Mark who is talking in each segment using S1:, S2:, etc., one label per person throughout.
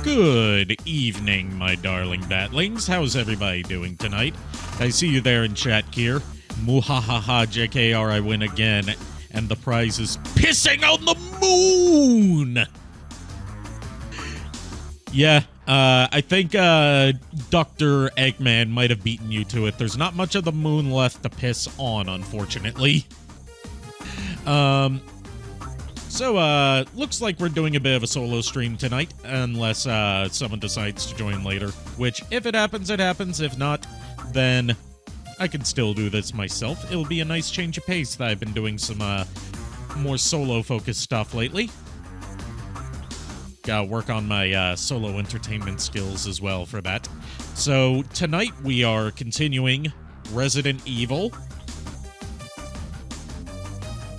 S1: Good evening, my darling batlings. How's everybody doing tonight? I see you there in chat here. Muhahaha, JKR, I win again. And the prize is pissing on the moon! Yeah, I think Dr. Eggman might have beaten you to it. There's not much of the moon left to piss on, unfortunately. So, looks like we're doing a bit of a solo stream tonight, unless, someone decides to join later. Which, if it happens, it happens. If not, then I can still do this myself. It'll be a nice change of pace that I've been doing some, more solo-focused stuff lately. Gotta work on my, solo entertainment skills as well for that. So, tonight we are continuing Resident Evil.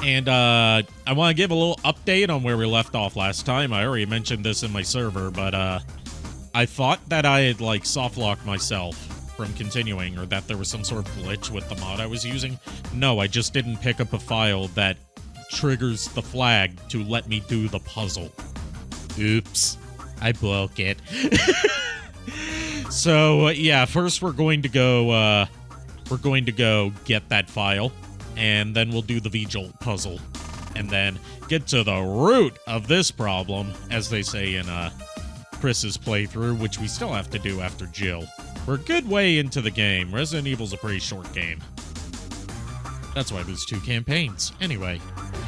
S1: And, I want to give a little update on where we left off last time. I already mentioned this in my server, but, I thought that I had, like, softlocked myself from continuing, or that there was some sort of glitch with the mod I was using. No, I just didn't pick up a file that triggers the flag to let me do the puzzle. Oops. I broke it. So, yeah, first we're going to go get that file. And then we'll do the V-jolt puzzle. And then get to the root of this problem, as they say in Chris's playthrough, which we still have to do after Jill. We're a good way into the game. Resident Evil's a pretty short game. That's why there's 2 campaigns. Anyway,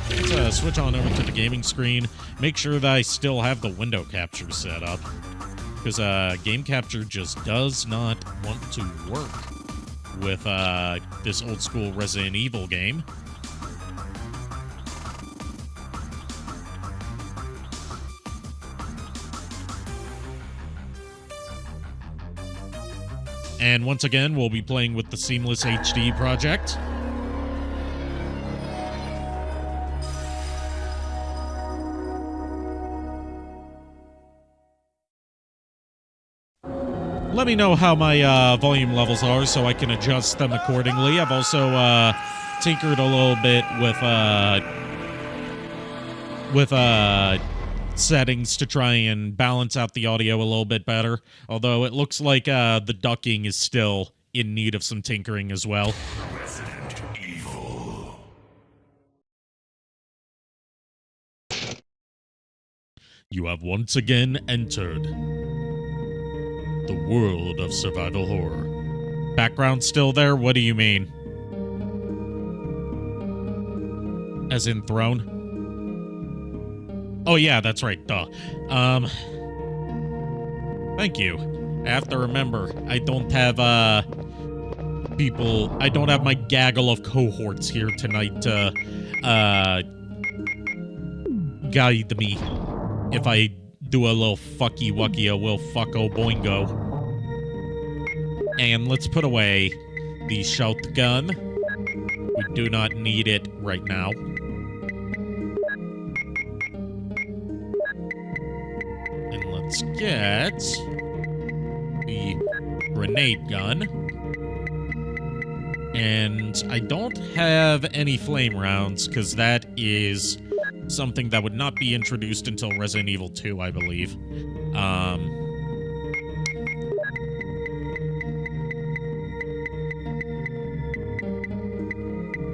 S1: let's switch on over to the gaming screen. Make sure that I still have the window capture set up. Because game capture just does not want to work with this old school Resident Evil game. And once again, we'll be playing with the Seamless HD project. Let me know how my volume levels are so I can adjust them accordingly. I've also tinkered a little bit with settings to try and balance out the audio a little bit better. Although it looks like the ducking is still in need of some tinkering as well.
S2: Resident Evil.
S1: You have once again entered the world of survival horror. Background still there? What do you mean? As in throne? Oh yeah, that's right, duh. Thank you. I have to remember, I don't have, I don't have my gaggle of cohorts here tonight to, guide me if I do a little fucky-wucky, a little fucko-boingo. And let's put away the shotgun. We do not need it right now. And let's get the grenade gun. And I don't have any flame rounds, because that is something that would not be introduced until Resident Evil 2, I believe.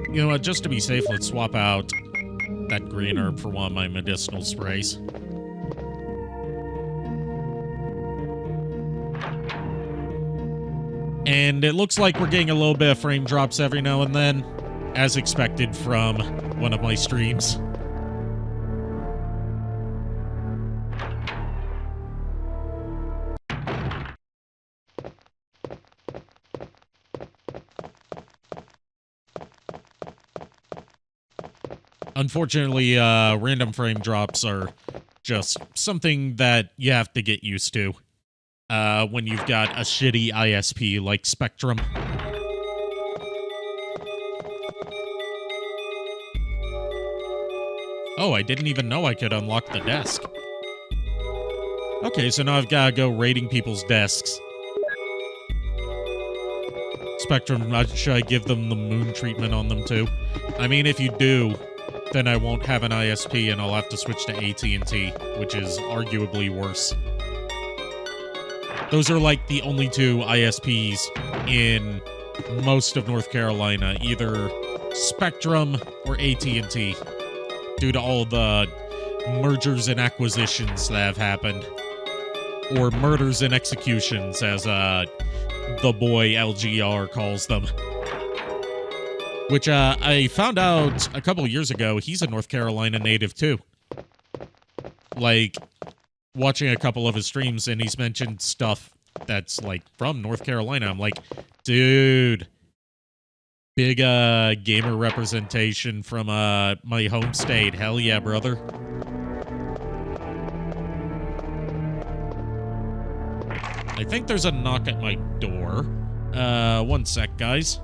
S1: You know what, just to be safe, let's swap out that green herb for one of my medicinal sprays. And it looks like we're getting a little bit of frame drops every now and then, as expected from one of my streams. Unfortunately, random frame drops are just something that you have to get used to when you've got a shitty ISP like Spectrum. Oh, I didn't even know I could unlock the desk. Okay, so now I've got to go raiding people's desks. Spectrum, should I give them the moon treatment on them too? I mean, if you do, then I won't have an ISP and I'll have to switch to AT&T, which is arguably worse. Those are like the only two ISPs in most of North Carolina, either Spectrum or AT&T, due to all the mergers and acquisitions that have happened, or murders and executions, as the boy LGR calls them. Which I found out a couple years ago, he's a North Carolina native too. Like, watching a couple of his streams, and he's mentioned stuff that's like from North Carolina. I'm like, dude, big gamer representation from my home state. Hell yeah, brother. I think there's a knock at my door. One sec, guys.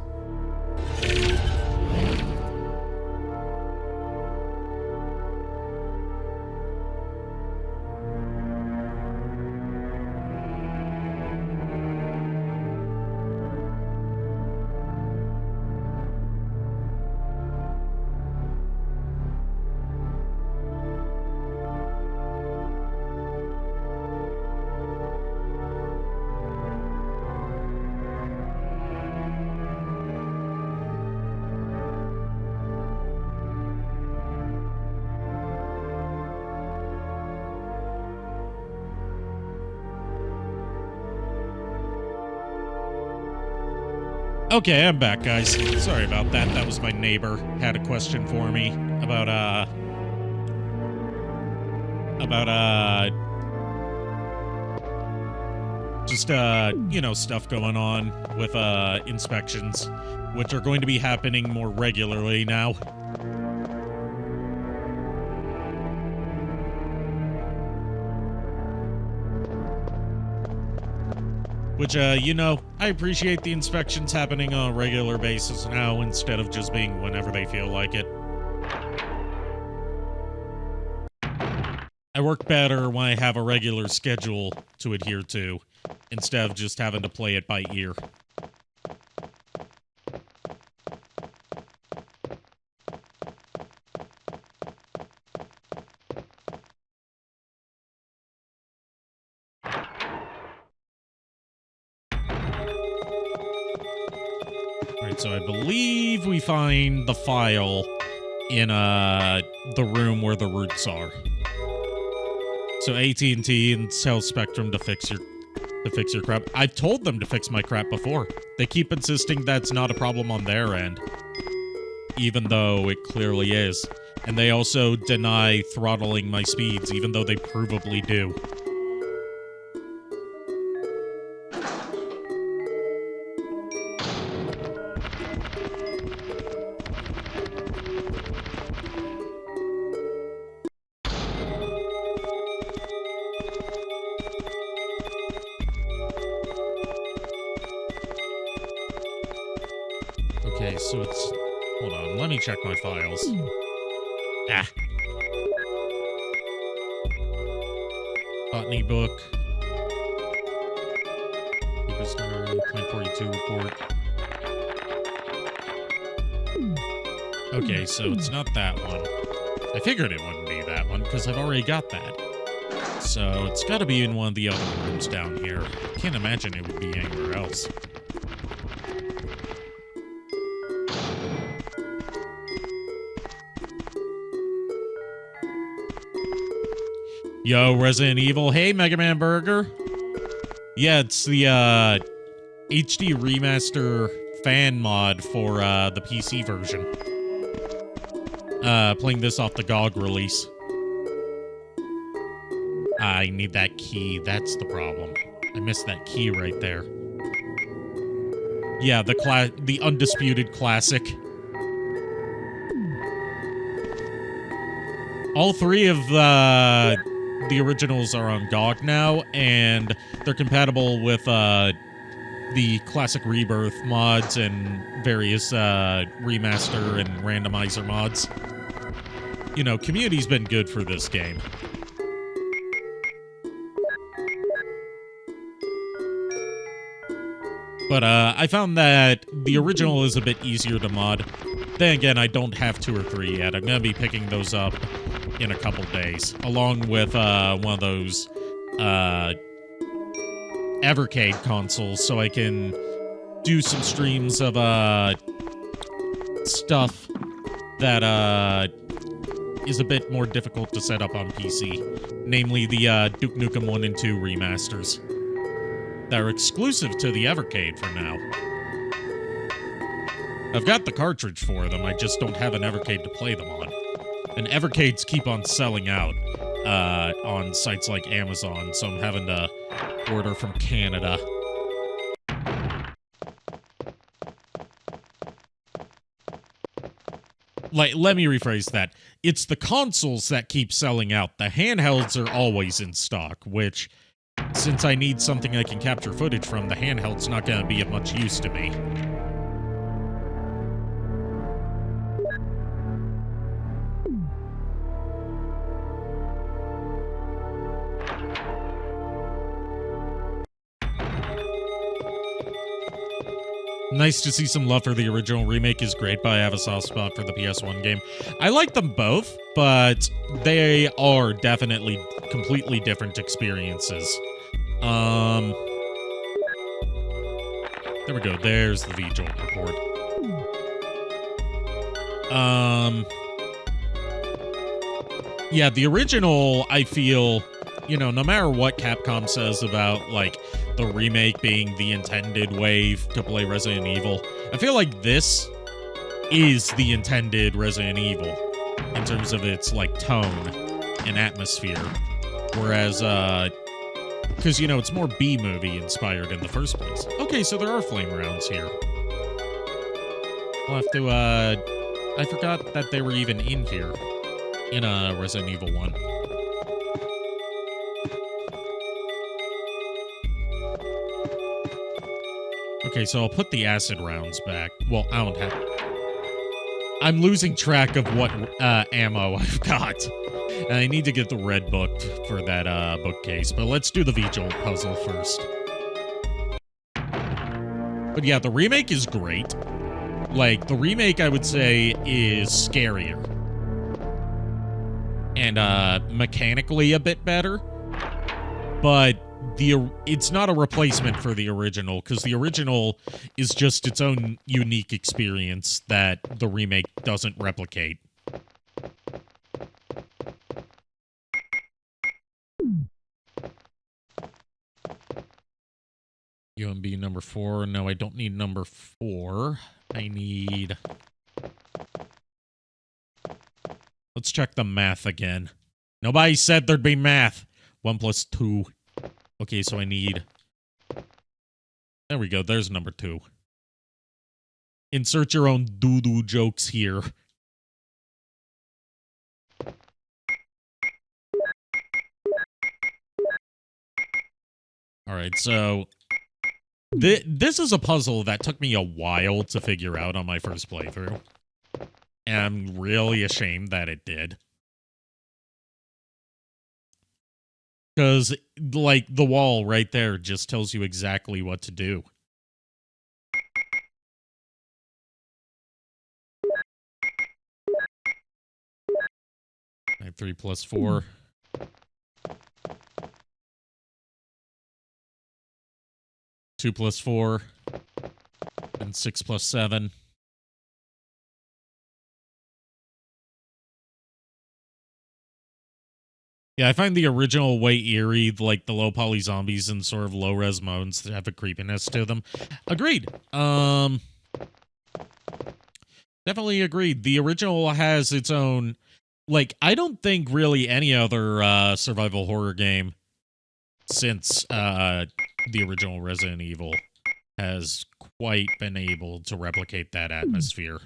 S1: Okay, I'm back, guys. Sorry about that. That was my neighbor. Had a question for me about just, you know, stuff going on with, inspections, which are going to be happening more regularly now. Which, you know, I appreciate the inspections happening on a regular basis now instead of just being whenever they feel like it. I work better when I have a regular schedule to adhere to, instead of just having to play it by ear. So I believe we find the file in the room where the roots are. So AT&T and tell Spectrum to fix your crap. I've told them to fix my crap before. They keep insisting that's not a problem on their end, even though it clearly is. And they also deny throttling my speeds, even though they provably do. Okay, so it's... Hold on, let me check my files. Ah. Botany book. Keeper story, Point 42 report. Okay, so it's not that one. I figured it wouldn't be that one, because I've already got that. So it's gotta be in one of the other rooms down here. Can't imagine it would be anywhere else. Yo, Resident Evil. Hey, Mega Man Burger. Yeah, it's the HD remaster fan mod for the PC version. Playing this off the GOG release. I need that key. That's the problem. I missed that key right there. Yeah, the undisputed classic. All three of the originals are on GOG now, and they're compatible with the classic Rebirth mods and various remaster and randomizer mods. You know, community's been good for this game. But I found that the original is a bit easier to mod. Then again, I don't have 2 or 3 yet. I'm going to be picking those up in a couple days, along with one of those Evercade consoles so I can do some streams of stuff that is a bit more difficult to set up on PC, namely the Duke Nukem 1 and 2 remasters. They're exclusive to the Evercade for now. I've got the cartridge for them, I just don't have an Evercade to play them on. And Evercades keep on selling out on sites like Amazon, so I'm having to order from Canada. Like, let me rephrase that. It's the consoles that keep selling out. The handhelds are always in stock, which, since I need something I can capture footage from, the handheld's not going to be of much use to me. Nice to see some love for the original remake is great, but I have a soft spot for the PS1 game. I like them both, but they are definitely completely different experiences. There we go. There's the V-jolt report. Yeah, the original, I feel, you know, no matter what Capcom says about, like, the remake being the intended way to play Resident Evil, I feel like this is the intended Resident Evil in terms of its, like, tone and atmosphere. Whereas, because, you know, it's more B-movie inspired in the first place. Okay, so there are flame rounds here. I'll have to, I forgot that they were even in here in, Resident Evil 1. Okay, so I'll put the acid rounds back. Well, I don't have... I'm losing track of what ammo I've got. And I need to get the red book for that bookcase. But let's do the V-jolt puzzle first. But yeah, the remake is great. Like, the remake, I would say, is scarier. And mechanically a bit better. But it's not a replacement for the original, because the original is just its own unique experience that the remake doesn't replicate. UMB number 4. No, I don't need number 4. I need... Let's check the math again. Nobody said there'd be math. 1 plus 2. Okay, so I need... There we go, there's number 2. Insert your own doo-doo jokes here. Alright, so... This is a puzzle that took me a while to figure out on my first playthrough. And I'm really ashamed that it did. Because, like, the wall right there just tells you exactly what to do. Right, 3 plus 4. 2 plus 4. And 6 plus 7. Yeah, I find the original way eerie, like the low-poly zombies and sort of low-res modes that have a creepiness to them. Agreed. Definitely agreed. The original has its own... Like, I don't think really any other survival horror game since the original Resident Evil has quite been able to replicate that atmosphere.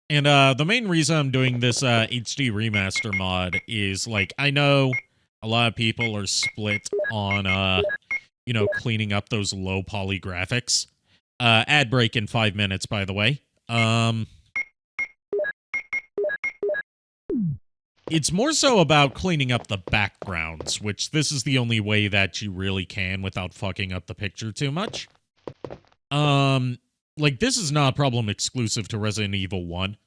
S1: And the main reason I'm doing this HD remaster mod is, like, I know a lot of people are split on, you know, cleaning up those low-poly graphics. Ad break in 5 minutes, by the way. It's more so about cleaning up the backgrounds, which this is the only way that you really can without fucking up the picture too much. Like, this is not a problem exclusive to Resident Evil 1.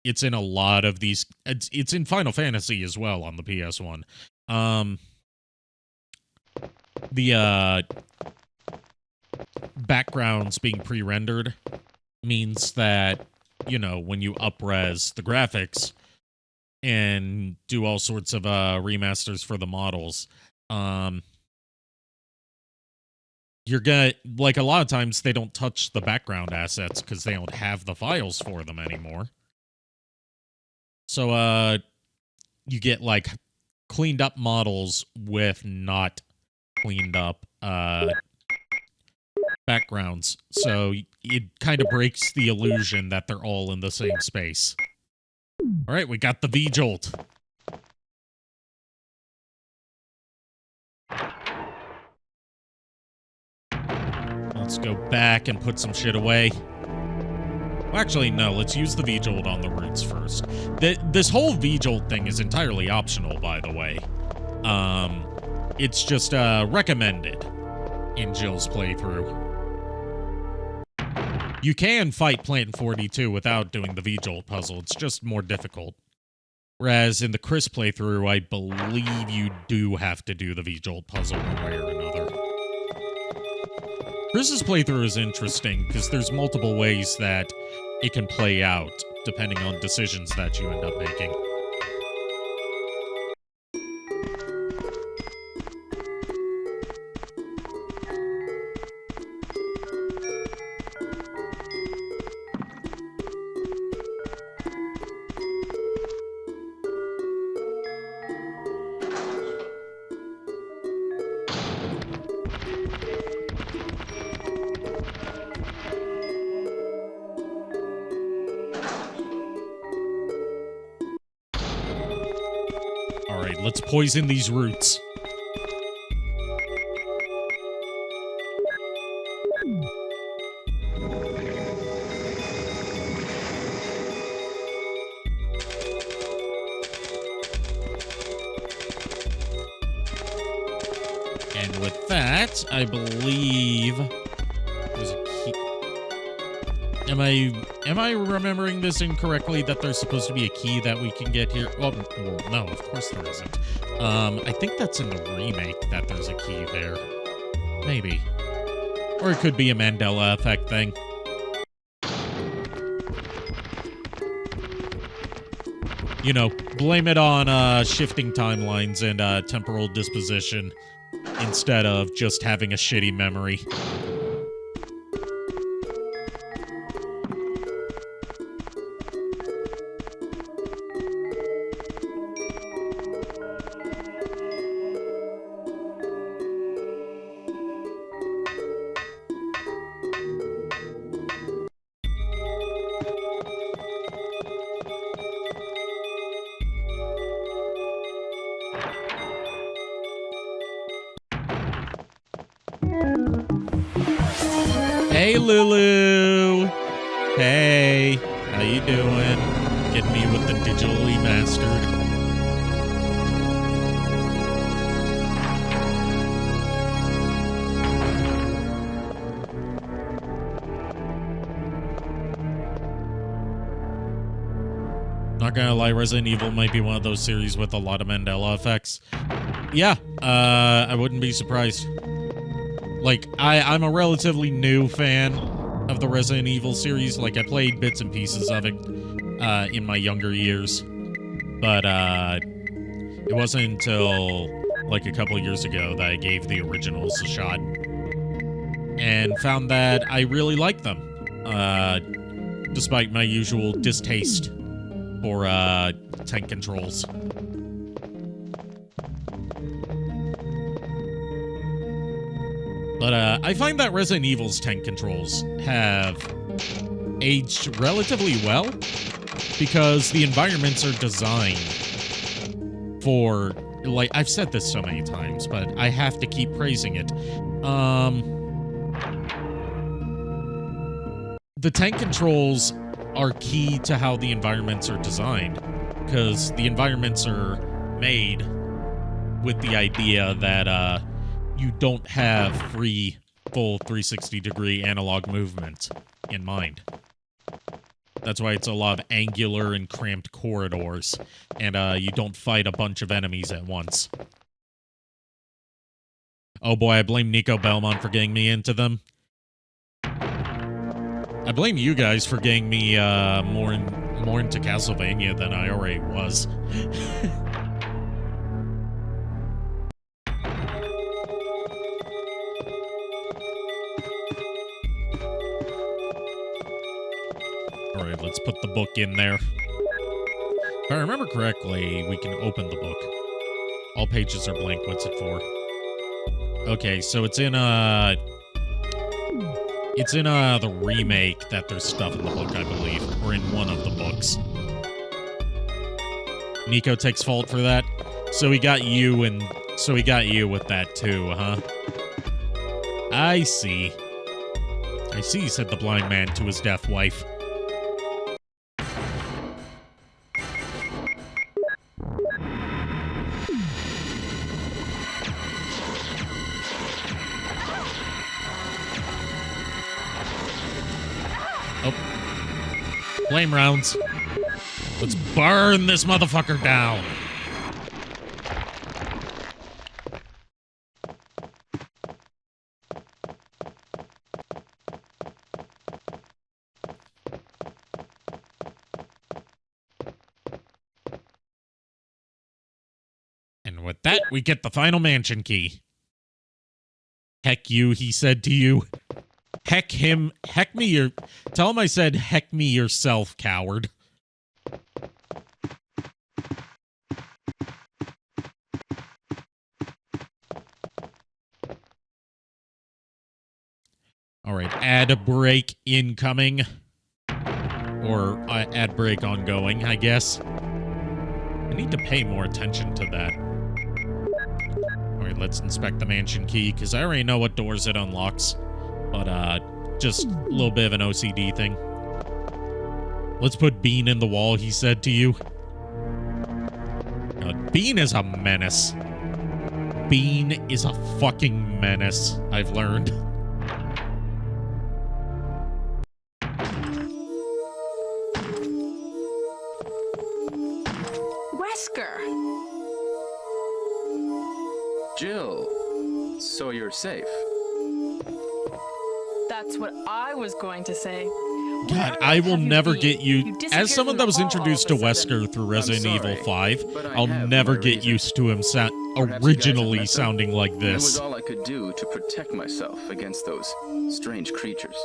S1: It's in a lot of these. It's in Final Fantasy as well on the PS1. The backgrounds being pre-rendered means that, you know, when you up-res the graphics and do all sorts of remasters for the models, you're gonna, like, a lot of times they don't touch the background assets because they don't have the files for them anymore. So, you get, like, cleaned up models with not cleaned up backgrounds. So it kind of breaks the illusion that they're all in the same space. All right, we got the V-jolt. Let's go back and put some shit away. Well, actually, no, let's use the V-jolt on the roots first. This whole V-jolt thing is entirely optional, by the way. It's just recommended in Jill's playthrough. You can fight Plant 42 without doing the V-jolt puzzle. It's just more difficult. Whereas in the Chris playthrough, I believe you do have to do the V-jolt puzzle one way or another. Chris's playthrough is interesting because there's multiple ways that it can play out depending on decisions that you end up making. Let's poison these roots. And with that, I believe there's a key. Am I remembering this incorrectly, that there's supposed to be a key that we can get here? Well, no, of course there isn't. I think that's in the remake that there's a key there. Maybe. Or it could be a Mandela effect thing. You know, blame it on shifting timelines and temporal disposition instead of just having a shitty memory. Hey, Lulu. Hey, how you doing? Getting me with the digitally mastered. Not gonna lie, Resident Evil might be one of those series with a lot of Mandela effects. Yeah, I wouldn't be surprised. Like, I'm a relatively new fan of the Resident Evil series. Like, I played bits and pieces of it in my younger years. But it wasn't until, like, a couple of years ago that I gave the originals a shot. And found that I really liked them. Despite my usual distaste for tank controls. But I find that Resident Evil's tank controls have aged relatively well because the environments are designed for, like, I've said this so many times, but I have to keep praising it. The tank controls are key to how the environments are designed because the environments are made with the idea that you don't have free full 360-degree analog movement in mind. That's why it's a lot of angular and cramped corridors, and you don't fight a bunch of enemies at once. Oh boy, I blame Nico Belmont for getting me into them. I blame you guys for getting me more into Castlevania than I already was. Alright, let's put the book in there. If I remember correctly, we can open the book. All pages are blank. What's it for? Okay, so it's in the remake that there's stuff in the book, I believe, or in one of the books. Nico takes fault for that. So he got you with that too, huh? I see. I see, said the blind man to his deaf wife. Flame rounds. Let's burn this motherfucker down. And with that, we get the final mansion key. Heck you, he said to you. Heck him. Heck me your... Tell him I said heck me yourself, coward. Alright, ad break incoming. Or ad break ongoing, I guess. I need to pay more attention to that. Alright, let's inspect the mansion key, because I already know what doors it unlocks. But, just a little bit of an OCD thing. Let's put Bean in the wall, he said to you. Bean is a menace. Bean is a fucking menace, I've learned.
S3: Wesker!
S4: Jill, so you're safe.
S3: That's what I was going to say.
S1: God, I will never get you... As someone that was introduced to Wesker through Resident Evil 5, I'll never get used to him originally sounding like
S4: It
S1: this.
S4: was all I could do to protect myself against those strange creatures.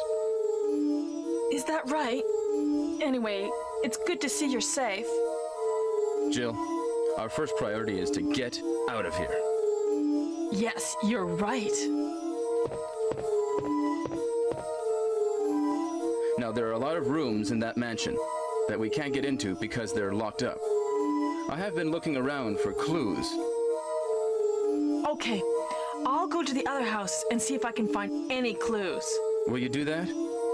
S3: Is that right? Anyway, it's good to see you're safe.
S4: Jill, our first priority is to get out of here.
S3: Yes, you're right.
S4: Now, there are a lot of rooms in that mansion that we can't get into because they're locked up. I have been looking around for clues.
S3: Okay, I'll go to the other house and see if I can find any clues.
S4: Will you do that?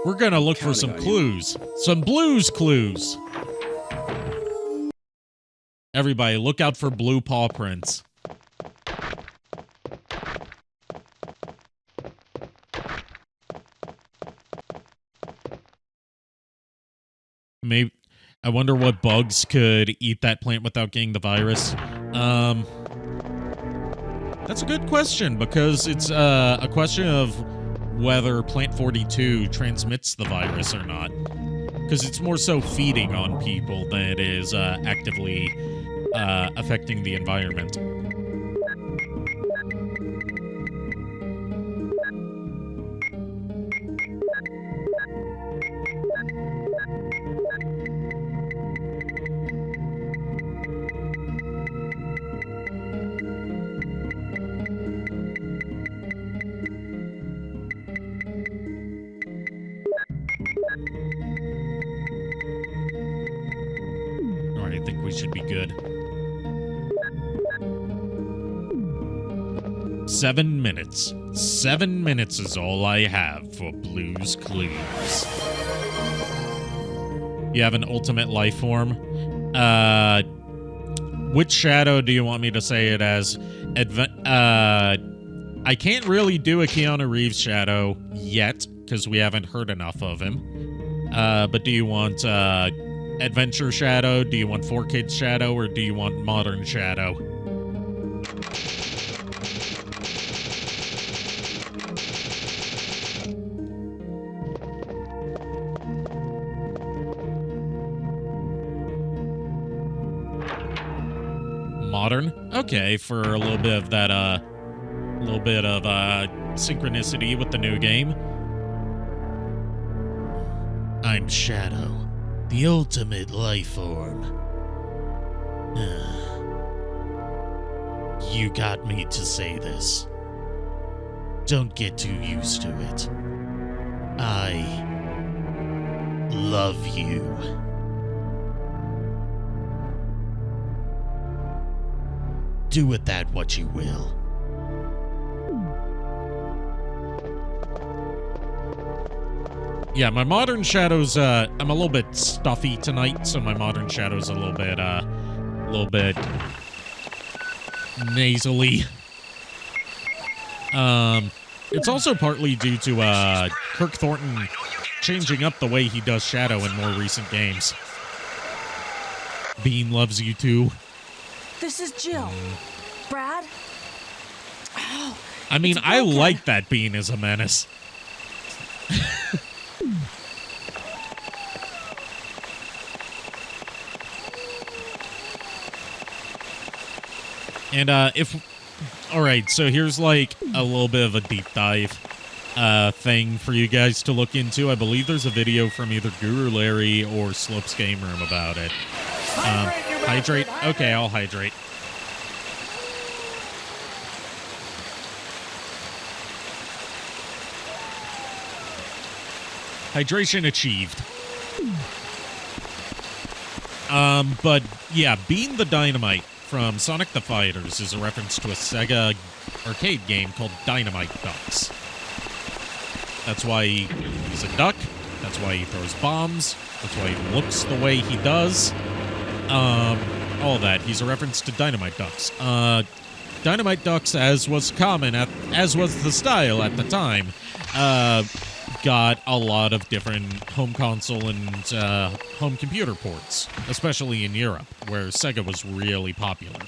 S1: We're gonna look for some clues. Some blues clues. Everybody, look out for blue paw prints. Maybe I wonder what bugs could eat that plant without getting the virus. That's a good question, because it's a question of whether Plant 42 transmits the virus or not. Because it's more so feeding on people than it is actively affecting the environment. I think we should be good. 7 minutes. 7 minutes is all I have for Blue's Clues. You have an ultimate life form. Which shadow do you want me to say it as? I can't really do a Keanu Reeves shadow yet, because we haven't heard enough of him. But do you want Adventure Shadow? Do you want 4Kids Shadow? Or do you want Modern Shadow? Modern? Okay, for a little bit of that, synchronicity with the new game. I'm Shadow, the ultimate life form. You got me to say this. Don't get too used to it. I love you. Do with that what you will. Yeah, my Modern Shadows, I'm a little bit stuffy tonight, so my Modern Shadows a little bit nasally. It's also partly due to, Kirk Thornton changing up the way he does Shadow in more recent games. Bean loves you too.
S3: This is Jill. Brad? Oh,
S1: I mean, I like that Bean is a menace. And, alright, so here's, like, a little bit of a deep dive, thing for you guys to look into. I believe there's a video from either Guru Larry or Slopes Game Room about it. Hydrate? Okay, I'll hydrate. Hydration achieved. But, yeah, Bean the Dynamite from Sonic the Fighters is a reference to a Sega arcade game called Dynamite Ducks. That's why he's a duck. That's why he throws bombs. That's why he looks the way he does. All that. He's a reference to Dynamite Ducks. Dynamite Ducks, as was the style at the time, got a lot of different home console and home computer ports, especially in Europe, where Sega was really popular.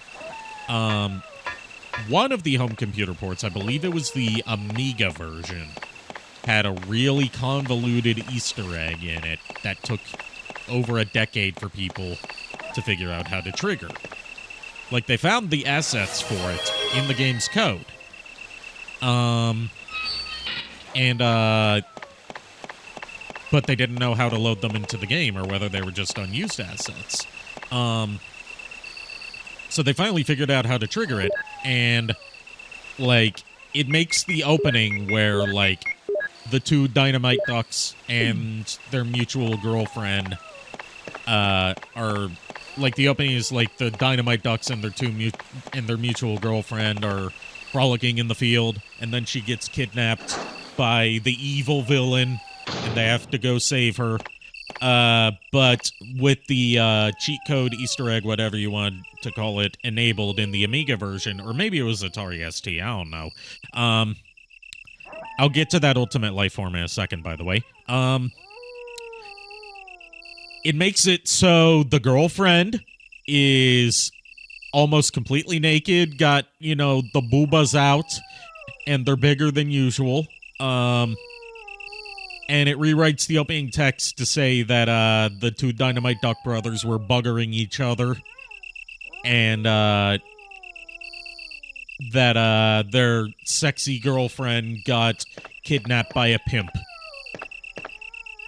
S1: One of the home computer ports, I believe it was the Amiga version, had a really convoluted Easter egg in it that took over a decade for people to figure out how to trigger. Like, they found the assets for it in the game's code. But they didn't know how to load them into the game, or whether they were just unused assets. So they finally figured out how to trigger it, and, like, it makes the opening where, like, the two Dynamite Ducks and their mutual girlfriend are, like, the opening is, like, the Dynamite Ducks and their mutual girlfriend are frolicking in the field, and then she gets kidnapped by the evil villain, and they have to go save her. But with the cheat code, Easter egg, whatever you want to call it, enabled in the Amiga version, or maybe it was Atari ST, I don't know. I'll get to that Ultimate Life Form in a second, by the way. It makes it so the girlfriend is almost completely naked, got, you know, the boobas out, and they're bigger than usual. And it rewrites the opening text to say that the two Dynamite Duck brothers were buggering each other, and that their sexy girlfriend got kidnapped by a pimp.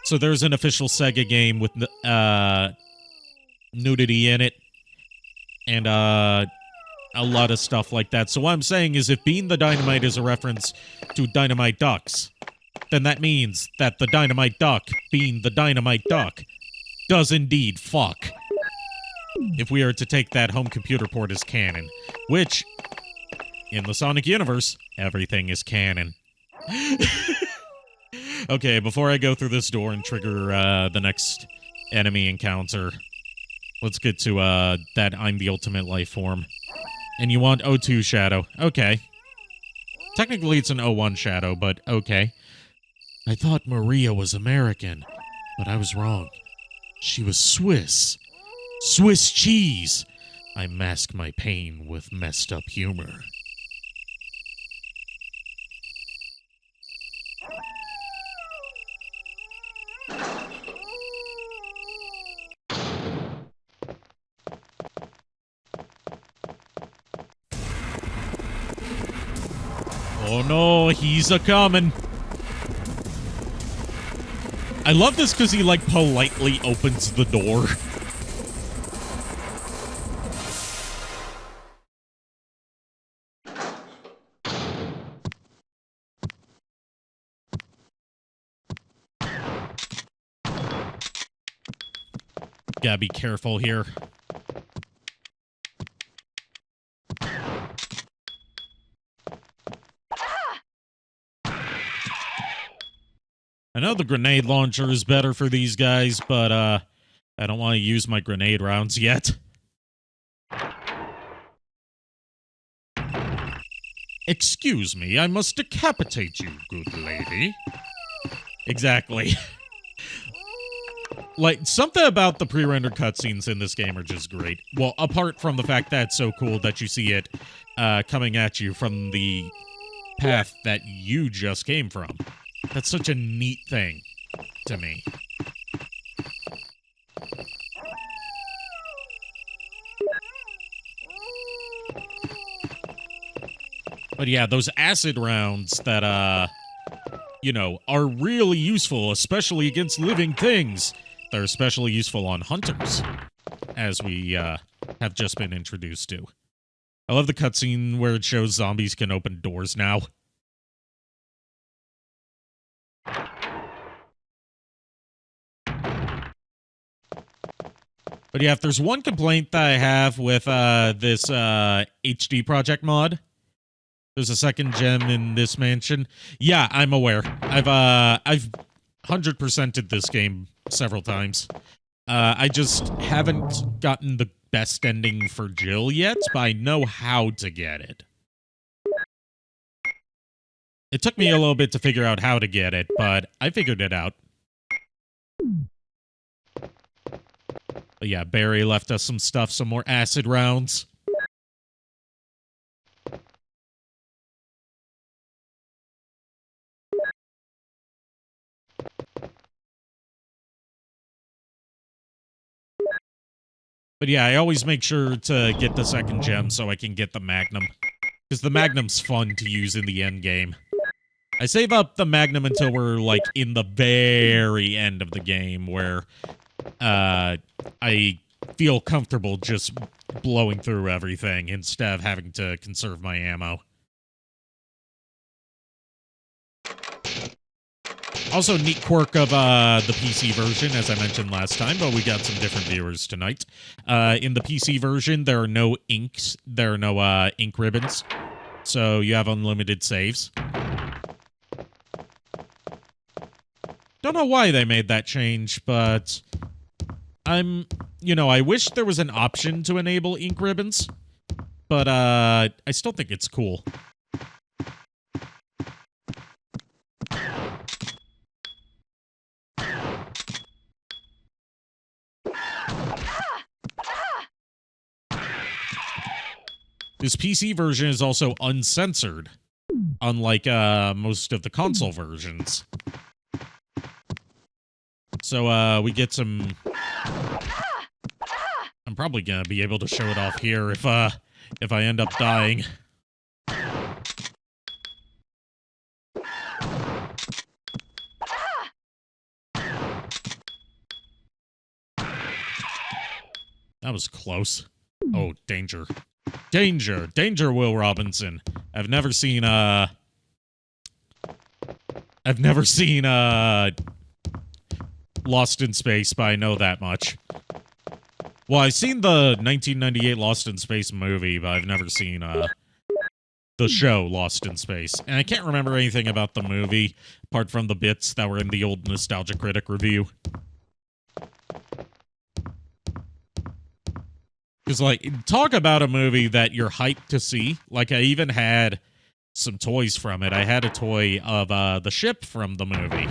S1: So there's an official Sega game with nudity in it, and a lot of stuff like that. So what I'm saying is, if Bean the Dynamite is a reference to Dynamite Ducks, then that means that the Dynamite Duck, Bean the Dynamite Duck, does indeed fuck. If we are to take that home computer port as canon, which, in the Sonic universe, everything is canon. Okay, before I go through this door and trigger the next enemy encounter, let's get to that I'm the Ultimate Life Form. And you want O2 Shadow. Okay. Technically, it's an O1 shadow, but okay. I thought Maria was American, but I was wrong. She was Swiss. Swiss cheese! I mask my pain with messed up humor. Oh no, he's a-coming. I love this because he, like, politely opens the door. Gotta be careful here. I know the grenade launcher is better for these guys, but I don't want to use my grenade rounds yet. Excuse me, I must decapitate you, good lady. Exactly. Like, something about the pre-rendered cutscenes in this game are just great. Well, apart from the fact that it's so cool that you see it coming at you from the path that you just came from. That's such a neat thing to me. But yeah, those acid rounds that, you know, are really useful, especially against living things. They're especially useful on hunters, as we have just been introduced to. I love the cutscene where it shows zombies can open doors now. But yeah, if there's one complaint that I have with this HD Project mod, there's a second gem in this mansion. Yeah, I'm aware. I've 100%ed this game several times. I just haven't gotten the best ending for Jill yet, but I know how to get it. It took me a little bit to figure out how to get it, but I figured it out. But yeah, Barry left us some stuff, some more acid rounds. But yeah, I always make sure to get the second gem so I can get the Magnum. Because the Magnum's fun to use in the end game. I save up the Magnum until we're, like, in the very end of the game, where I feel comfortable just blowing through everything instead of having to conserve my ammo. Also, neat quirk of the PC version, as I mentioned last time, but we got some different viewers tonight. In the PC version, there are no inks. There are no ink ribbons. So you have unlimited saves. Don't know why they made that change, but I wish there was an option to enable ink ribbons, but I still think it's cool. This PC version is also uncensored, unlike most of the console versions. So we get some... I'm probably gonna be able to show it off here if I end up dying. That was close. Oh, danger. Danger! Danger, Will Robinson. I've never seen Lost in Space, but I know that much. Well, I've seen the 1998 Lost in Space movie, but I've never seen the show Lost in Space. And I can't remember anything about the movie, apart from the bits that were in the old Nostalgia Critic review. Because, like, talk about a movie that you're hyped to see. Like, I even had some toys from it. I had a toy of the ship from the movie.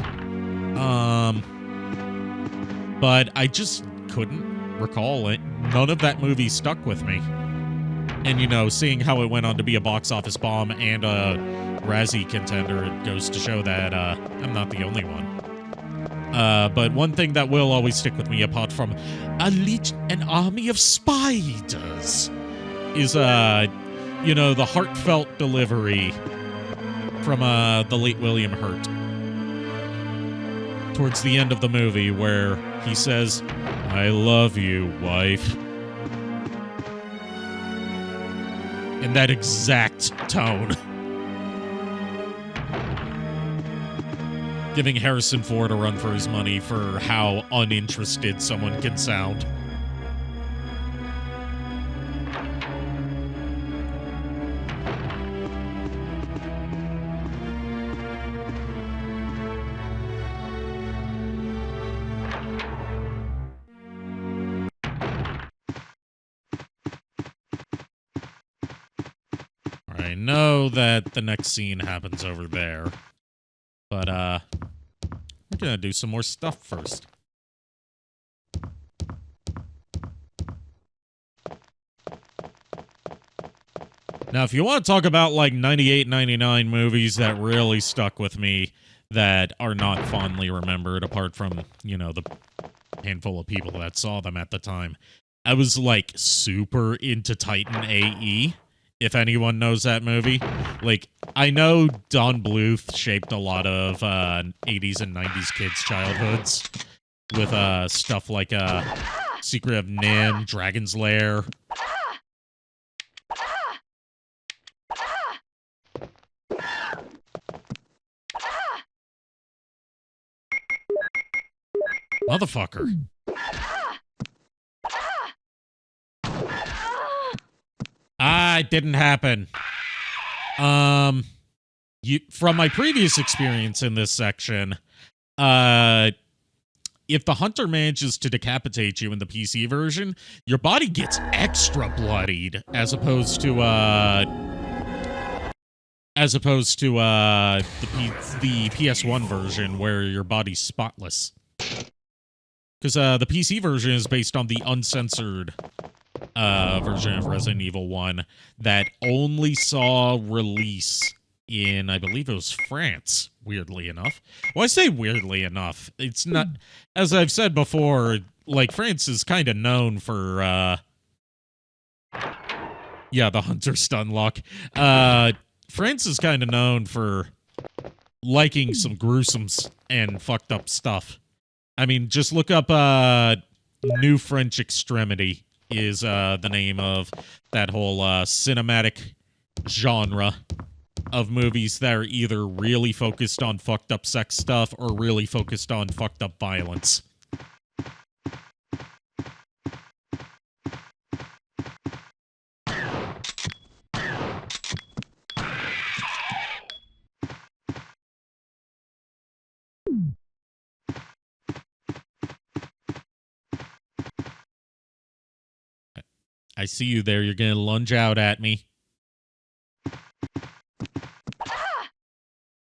S1: But I just couldn't recall it. None of that movie stuck with me. And, you know, seeing how it went on to be a box office bomb and a Razzie contender, it goes to show that I'm not the only one. But one thing that will always stick with me, apart from an army of spiders, is, you know, the heartfelt delivery from the late William Hurt towards the end of the movie where he says, "I love you, wife." In that exact tone. Giving Harrison Ford a run for his money for how uninterested someone can sound. I know that the next scene happens over there, but we're gonna do some more stuff first. Now, if you want to talk about like 98, 99 movies that really stuck with me that are not fondly remembered, apart from, you know, the handful of people that saw them at the time, I was like super into Titan AE. If anyone knows that movie. Like, I know Don Bluth shaped a lot of 80s and 90s kids' childhoods with stuff like Secret of Nim, Dragon's Lair. Motherfucker. It didn't happen. From my previous experience in this section, if the hunter manages to decapitate you in the PC version, your body gets extra bloodied as opposed to the PS1 version where your body's spotless. Because the PC version is based on the uncensored version of Resident Evil 1 that only saw release in, I believe it was France, weirdly enough. Well, I say weirdly enough. It's not, as I've said before, like, France is kind of known for, yeah, the Hunter stun lock. France is kind of known for liking some gruesome and fucked up stuff. I mean, just look up, New French Extremity is the name of that whole cinematic genre of movies that are either really focused on fucked up sex stuff or really focused on fucked up violence. I see you there. You're gonna lunge out at me.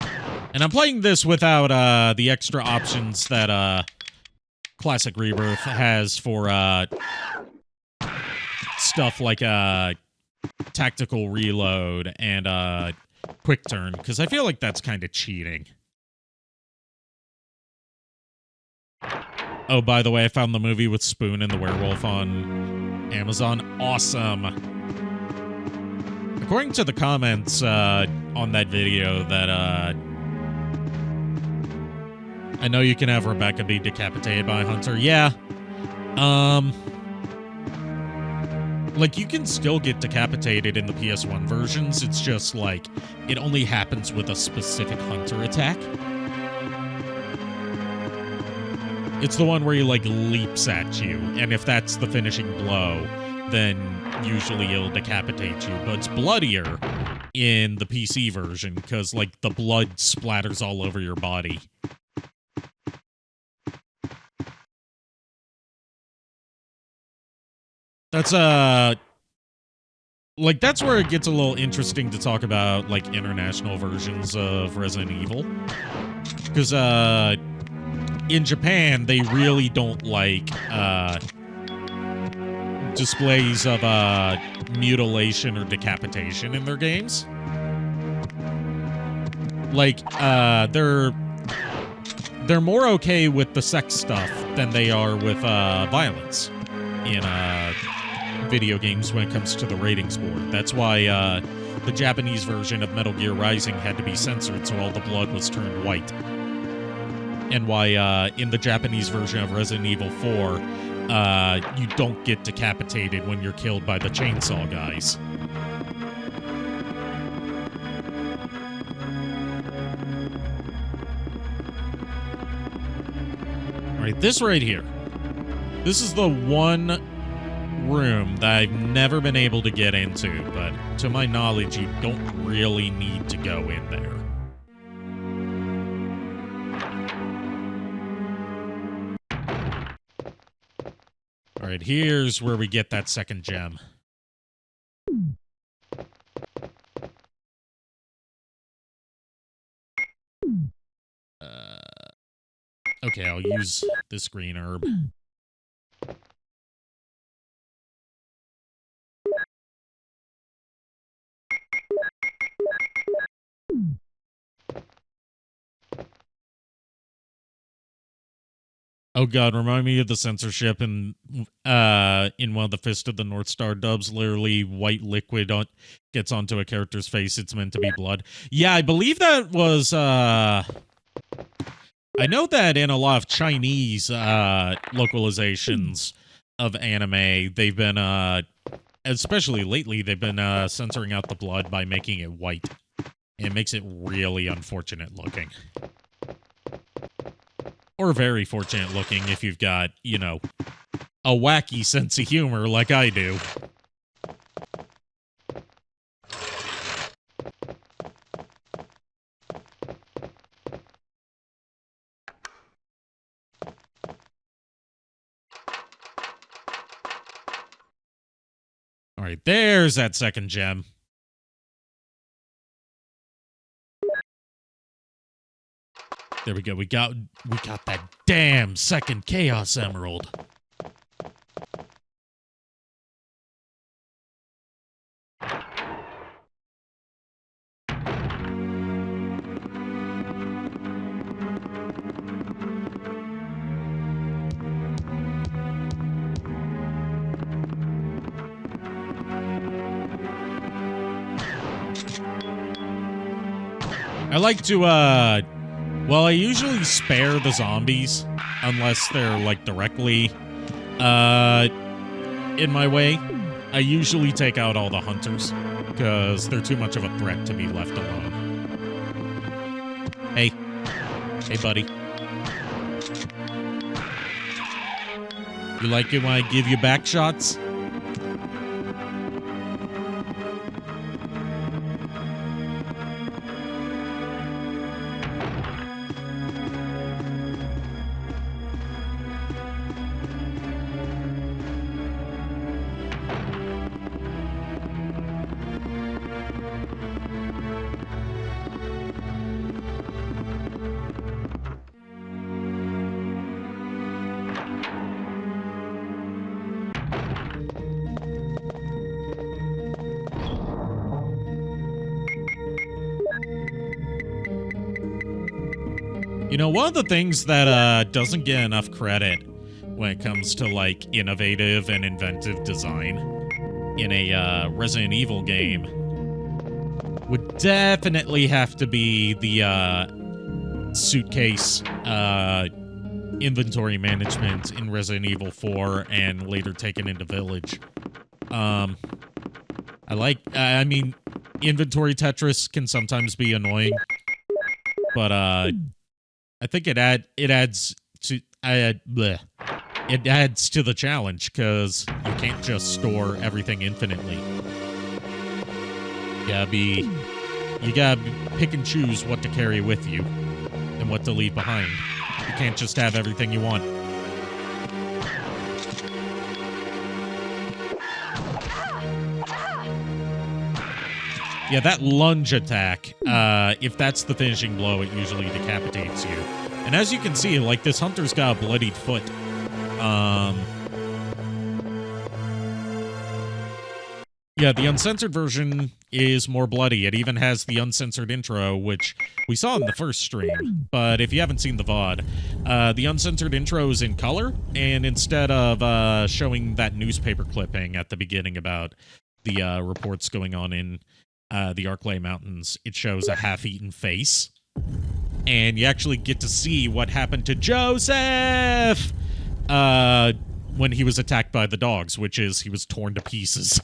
S1: And I'm playing this without the extra options that Classic Rebirth has for stuff like tactical reload and quick turn, because I feel like that's kind of cheating. Oh, by the way, I found the movie with Spoon and the werewolf on Amazon. Awesome. According to the comments on that video that I know you can have Rebecca be decapitated by a hunter. Yeah. Like, you can still get decapitated in the PS1 versions. It's just, like, it only happens with a specific hunter attack. It's the one where he, like, leaps at you, and if that's the finishing blow, then usually it'll decapitate you. But it's bloodier in the PC version, because, like, the blood splatters all over your body. That's like, that's where it gets a little interesting to talk about, like, international versions of Resident Evil. Because, in Japan, they really don't like, displays of, mutilation or decapitation in their games. Like, they're more okay with the sex stuff than they are with, violence in, video games when it comes to the ratings board. That's why the Japanese version of Metal Gear Rising had to be censored so all the blood was turned white. And why in the Japanese version of Resident Evil 4, you don't get decapitated when you're killed by the chainsaw guys. Alright, this right here. This is the one room that I've never been able to get into, but to my knowledge, you don't really need to go in there. Alright, here's where we get that second gem. Okay, I'll use this green herb. Oh god, remind me of the censorship in one of the Fist of the North Star dubs. Literally, white liquid gets onto a character's face. It's meant to be blood. Yeah, I believe that was. I know that in a lot of Chinese localizations of anime, they've been, especially lately, they've been censoring out the blood by making it white. And it makes it really unfortunate looking. Or very fortunate looking if you've got, you know, a wacky sense of humor like I do. Alright, there's that second gem. There we go. We got that damn second Chaos Emerald. I like to, well, I usually spare the zombies unless they're, like, directly, in my way. I usually take out all the hunters because they're too much of a threat to be left alone. Hey. Hey, buddy. You like it when I give you back shots? You know, one of the things that doesn't get enough credit when it comes to, like, innovative and inventive design in a Resident Evil game would definitely have to be the suitcase inventory management in Resident Evil 4 and later taken into Village. I mean, inventory Tetris can sometimes be annoying, but I think it adds to the challenge because you can't just store everything infinitely. You gotta pick and choose what to carry with you and what to leave behind. You can't just have everything you want. Yeah, that lunge attack, if that's the finishing blow, it usually decapitates you. And as you can see, like, this hunter's got a bloodied foot. Yeah, the uncensored version is more bloody. It even has the uncensored intro, which we saw in the first stream. But if you haven't seen the VOD, the uncensored intro is in color, and instead of showing that newspaper clipping at the beginning about the reports going on in the Arklay Mountains, it shows a half-eaten face. And you actually get to see what happened to Joseph when he was attacked by the dogs, which is he was torn to pieces.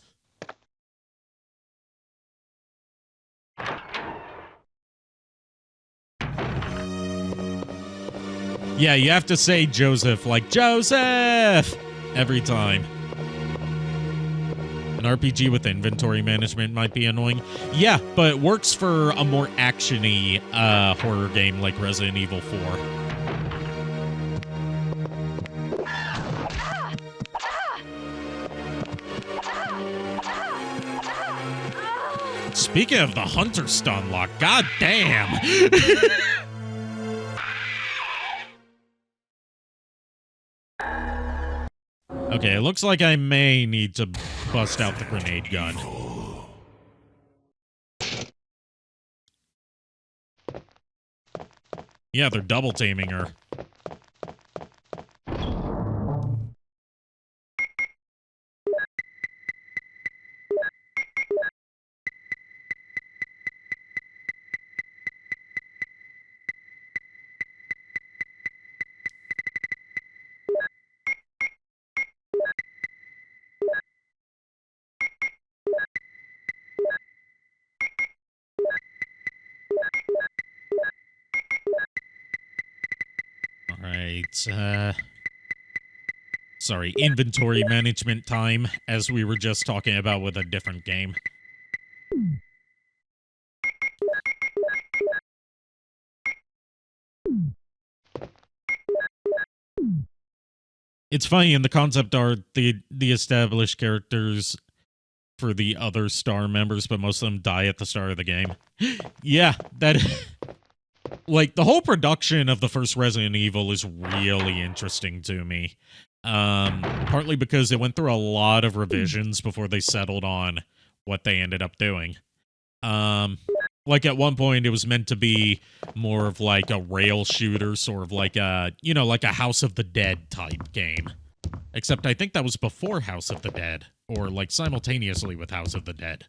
S1: Yeah, you have to say Joseph, like, Joseph! Every time. An RPG with inventory management might be annoying. Yeah, but it works for a more action-y horror game like Resident Evil 4. Speaking of the Hunter stun lock, god damn! Okay, it looks like I may need to bust out the grenade gun. Yeah, they're double taming her. Sorry, inventory management time, as we were just talking about with a different game. It's funny, in the concept art, the established characters for the other star members, but most of them die at the start of the game. Yeah, that... Like, the whole production of the first Resident Evil is really interesting to me. Partly because it went through a lot of revisions before they settled on what they ended up doing. Like, at one point, it was meant to be more of, like, a rail shooter, sort of like a, you know, like a House of the Dead type game. Except I think that was before House of the Dead, or, like, simultaneously with House of the Dead.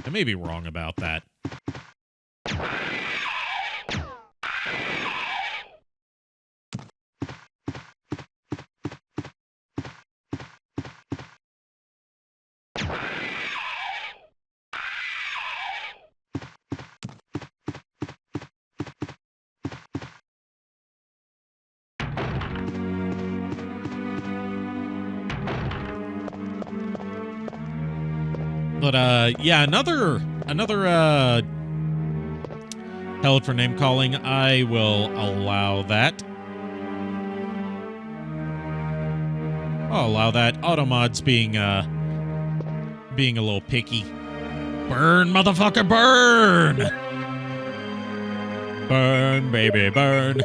S1: I may be wrong about that. But, yeah, another, held for name calling, I will allow that. I'll allow that. Automod's being a little picky. Burn, motherfucker, burn! Burn, baby, burn.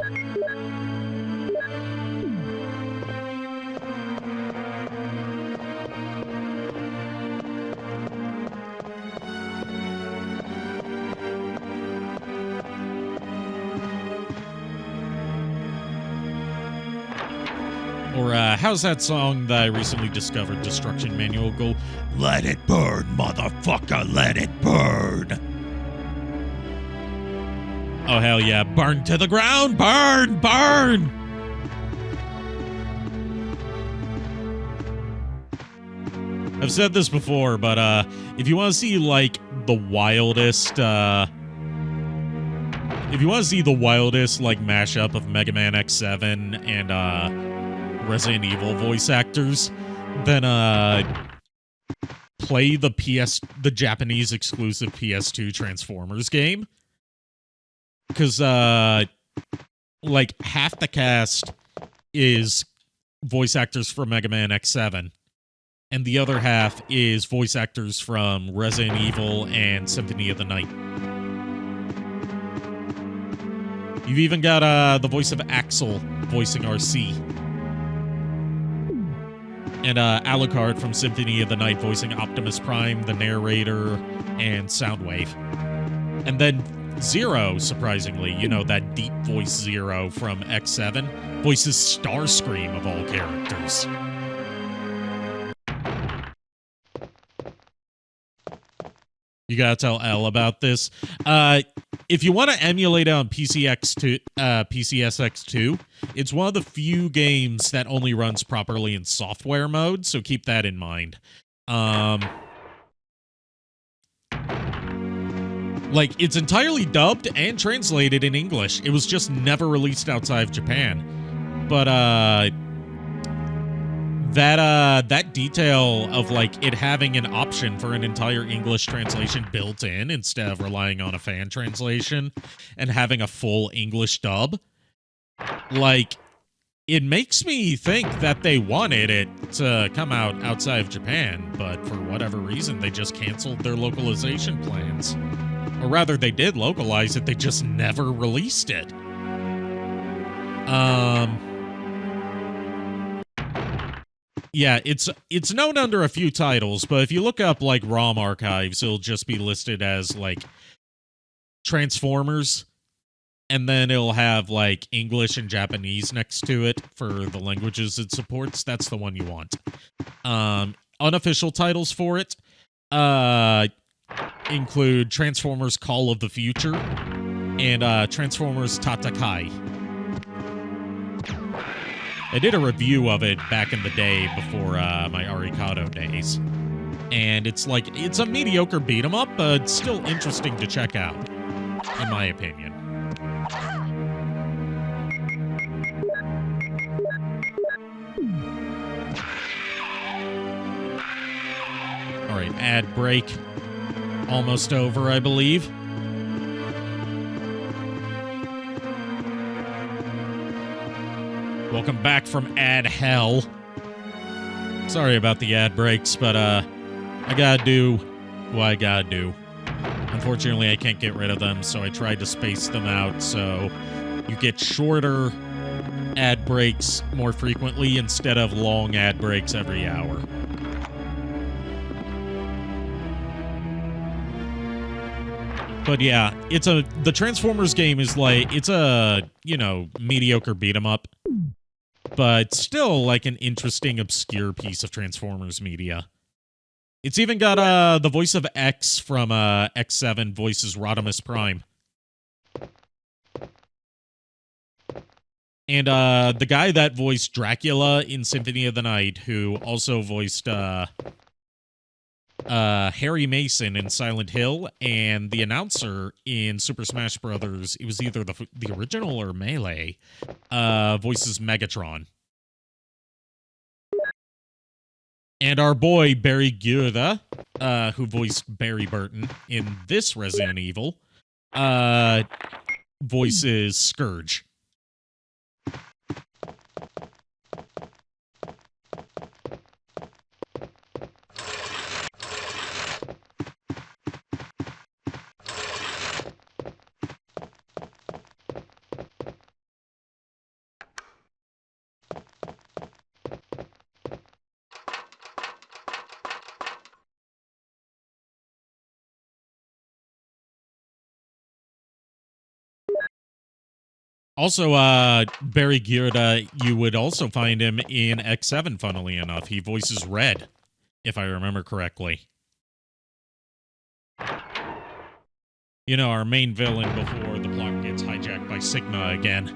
S1: Or, how's that song that I recently discovered, Destruction Manual, go? Let it burn, motherfucker, let it burn! Oh, hell yeah. Burn to the ground! Burn! Burn! I've said this before, but, if you want to see, like, the wildest, if you want to see the wildest, like, mashup of Mega Man X7 and, Resident Evil voice actors, then play the Japanese exclusive PS2 Transformers game. Because like half the cast is voice actors for Mega Man X7, and the other half is voice actors from Resident Evil and Symphony of the Night. You've even got the voice of Axel voicing RC. And Alucard from Symphony of the Night voicing Optimus Prime, the narrator, and Soundwave. And then Zero, surprisingly, you know, that deep voice Zero from X7, voices Starscream of all characters. You gotta tell Elle about this. If you want to emulate it on PCSX2, it's one of the few games that only runs properly in software mode, so keep that in mind. Like, it's entirely dubbed and translated in English. It was just never released outside of Japan. But, that detail of, like, it having an option for an entire English translation built in instead of relying on a fan translation and having a full English dub, like, it makes me think that they wanted it to come out outside of Japan, but for whatever reason, they just canceled their localization plans. Or rather, they did localize it, they just never released it. Yeah, it's known under a few titles, but if you look up, like, ROM archives, it'll just be listed as, like, Transformers, and then it'll have, like, English and Japanese next to it for the languages it supports. That's the one you want. Unofficial titles for it include Transformers Call of the Future and Transformers Tatakai. I did a review of it back in the day before my Arikado days. And it's like, it's a mediocre beat-em up, but still interesting to check out, in my opinion. Alright, ad break. Almost over, I believe. Welcome back from ad hell. Sorry about the ad breaks, but I gotta do what I gotta do. Unfortunately, I can't get rid of them, so I tried to space them out so you get shorter ad breaks more frequently instead of long ad breaks every hour. But yeah, the Transformers game is like, it's a, you know, mediocre beat 'em up, but still like an interesting, obscure piece of Transformers media. It's even got the voice of X from X7 voices Rodimus Prime. And the guy that voiced Dracula in Symphony of the Night, who also voiced Harry Mason in Silent Hill, and the announcer in Super Smash Brothers, it was either the original or Melee, voices Megatron. And our boy Barry Guerra, who voiced Barry Burton in this Resident Evil, voices Scourge. Also, Barry Guerra, you would also find him in X7, funnily enough. He voices Red, if I remember correctly. You know, our main villain before the plot gets hijacked by Sigma again.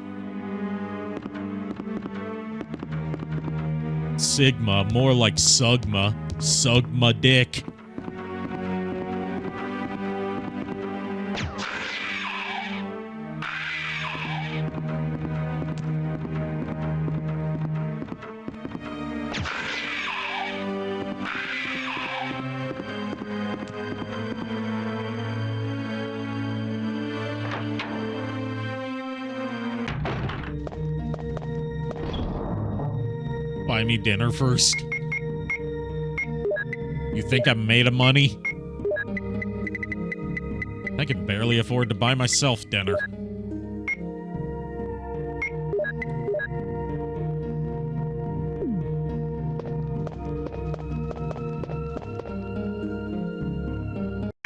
S1: Sigma, more like Sugma. Sugma dick. Buy me dinner first. You think I'm made of money? I can barely afford to buy myself dinner.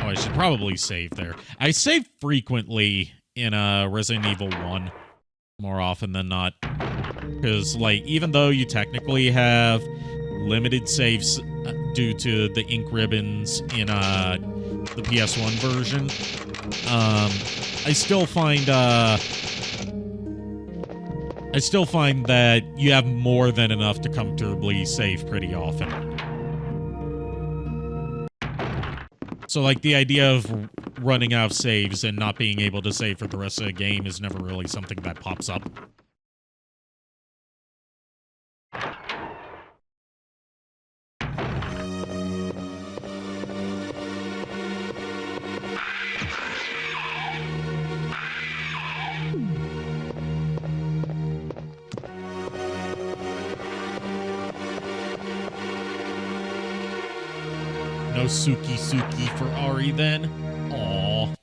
S1: Oh, I should probably save there. I save frequently in Resident Evil 1 more often than not. Because, like, even though you technically have limited saves due to the ink ribbons in the PS1 version, I still find that you have more than enough to comfortably save pretty often. So, like, the idea of running out of saves and not being able to save for the rest of the game is never really something that pops up. No Suki for Ari then? Aww.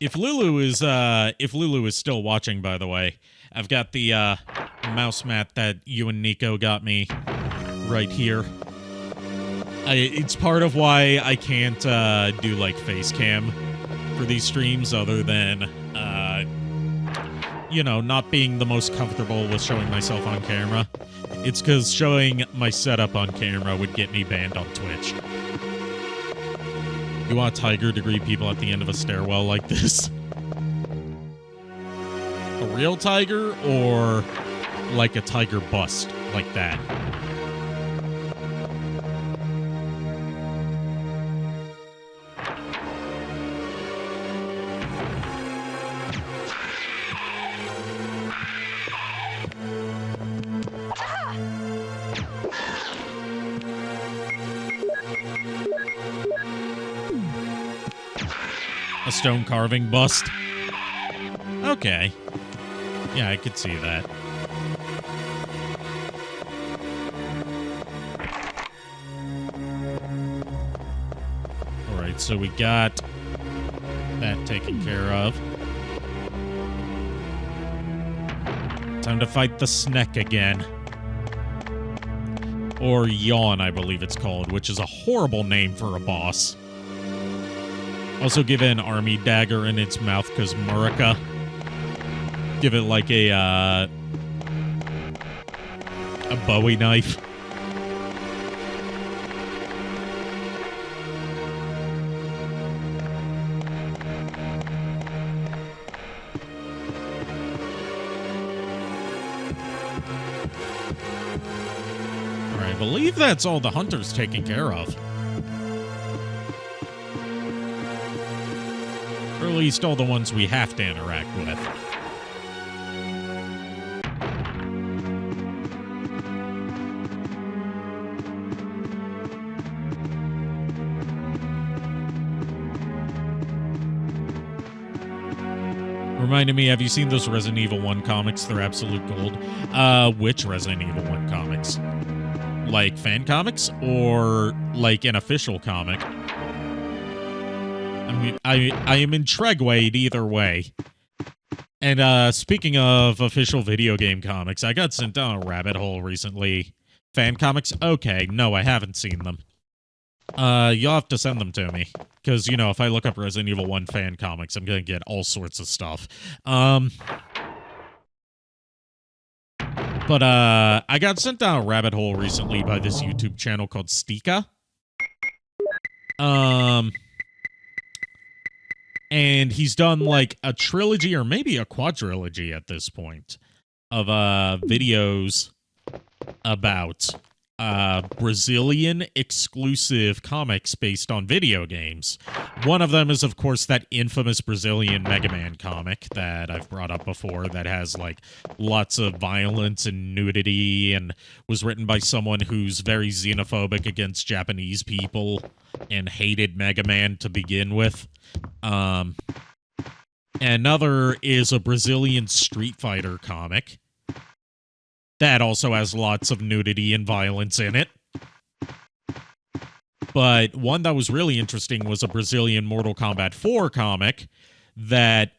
S1: If Lulu is still watching, by the way, I've got the mouse mat that you and Nico got me right here. It's part of why I can't do like face cam for these streams, other than you know, not being the most comfortable with showing myself on camera. It's because showing my setup on camera would get me banned on Twitch. You want tiger to greet people at the end of a stairwell like this? A real tiger, or like a tiger bust like that? A stone carving bust? Okay. Yeah, I could see that. Alright, so we got that taken care of. Time to fight the Sneck again. Or Yawn, I believe it's called, which is a horrible name for a boss. Also give it an army dagger in its mouth, because Murica. Give it like a Bowie knife. Alright, I believe that's all the hunters taken care of. Or at least all the ones we have to interact with. Reminded me, have you seen those Resident Evil 1 comics? They're absolute gold. Which Resident Evil 1 comics? Like fan comics or like an official comic? I mean, I am intrigued either way. And speaking of official video game comics, I got sent down a rabbit hole recently. Fan comics? Okay, no, I haven't seen them. You'll have to send them to me. Because, you know, if I look up Resident Evil 1 fan comics, I'm gonna get all sorts of stuff. But I got sent down a rabbit hole recently by this YouTube channel called Stika. And he's done like a trilogy or maybe a quadrilogy at this point of videos about Brazilian exclusive comics based on video games. One of them is, of course, that infamous Brazilian Mega Man comic that I've brought up before that has, like, lots of violence and nudity and was written by someone who's very xenophobic against Japanese people and hated Mega Man to begin with. Another is a Brazilian Street Fighter comic that also has lots of nudity and violence in it. But one that was really interesting was a Brazilian Mortal Kombat 4 comic that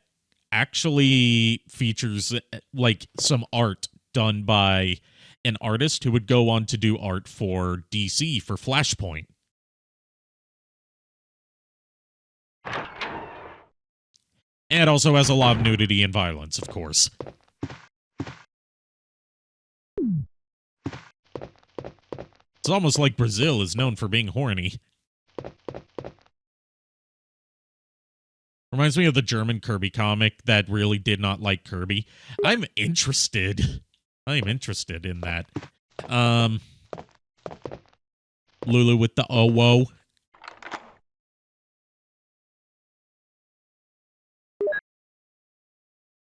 S1: actually features, like, some art done by an artist who would go on to do art for DC for Flashpoint. And it also has a lot of nudity and violence, of course. It's almost like Brazil is known for being horny. Reminds me of the German Kirby comic that really did not like Kirby. I'm interested in that. Lulu with the oh-whoa.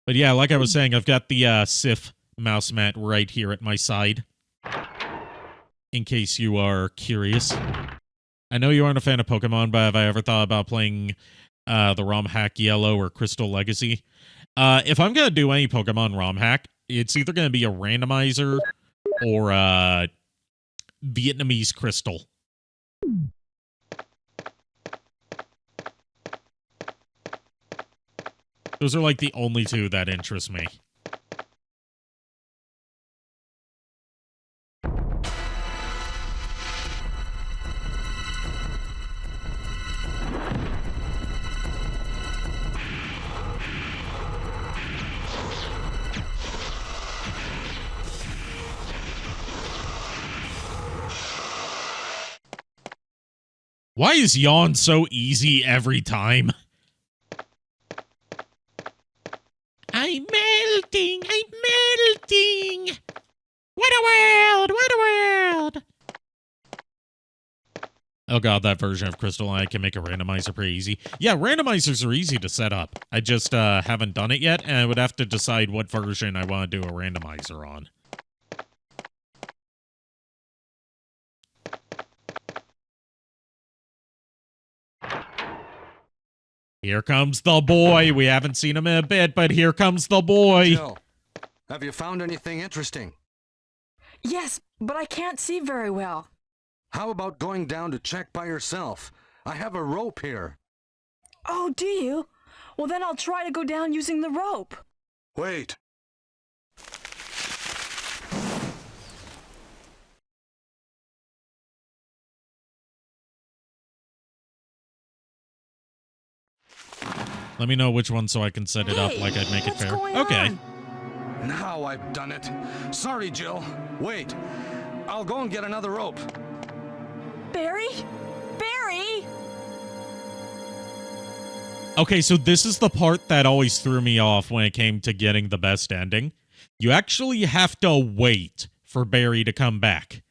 S1: But yeah, like I was saying, I've got the Sif mouse mat right here at my side, in case you are curious. I know you aren't a fan of Pokemon, but have I ever thought about playing the ROM hack Yellow or Crystal Legacy? If I'm going to do any Pokemon ROM hack, it's either going to be a randomizer or Vietnamese Crystal. Those are like the only two that interest me. Why is yawn so easy every time? I'm melting! I'm melting! What a world! What a world! Oh god, that version of Crystal I can make a randomizer pretty easy. Yeah, randomizers are easy to set up. I just haven't done it yet, and I would have to decide what version I want to do a randomizer on. Here comes the boy. We haven't seen him in a bit, but here comes the boy.
S5: Jill, have you found anything interesting?
S3: Yes, but I can't see very well.
S5: How about going down to check by yourself? I have a rope here.
S3: Oh, do you? Well, then I'll try to go down using the rope.
S5: Wait.
S1: Let me know which one so I can set it up like I'd make it fair. Okay.
S5: Now I've done it. Sorry, Jill. Wait. I'll go and get another rope.
S3: Barry? Barry?
S1: Okay, so this is the part that always threw me off when it came to getting the best ending. You actually have to wait for Barry to come back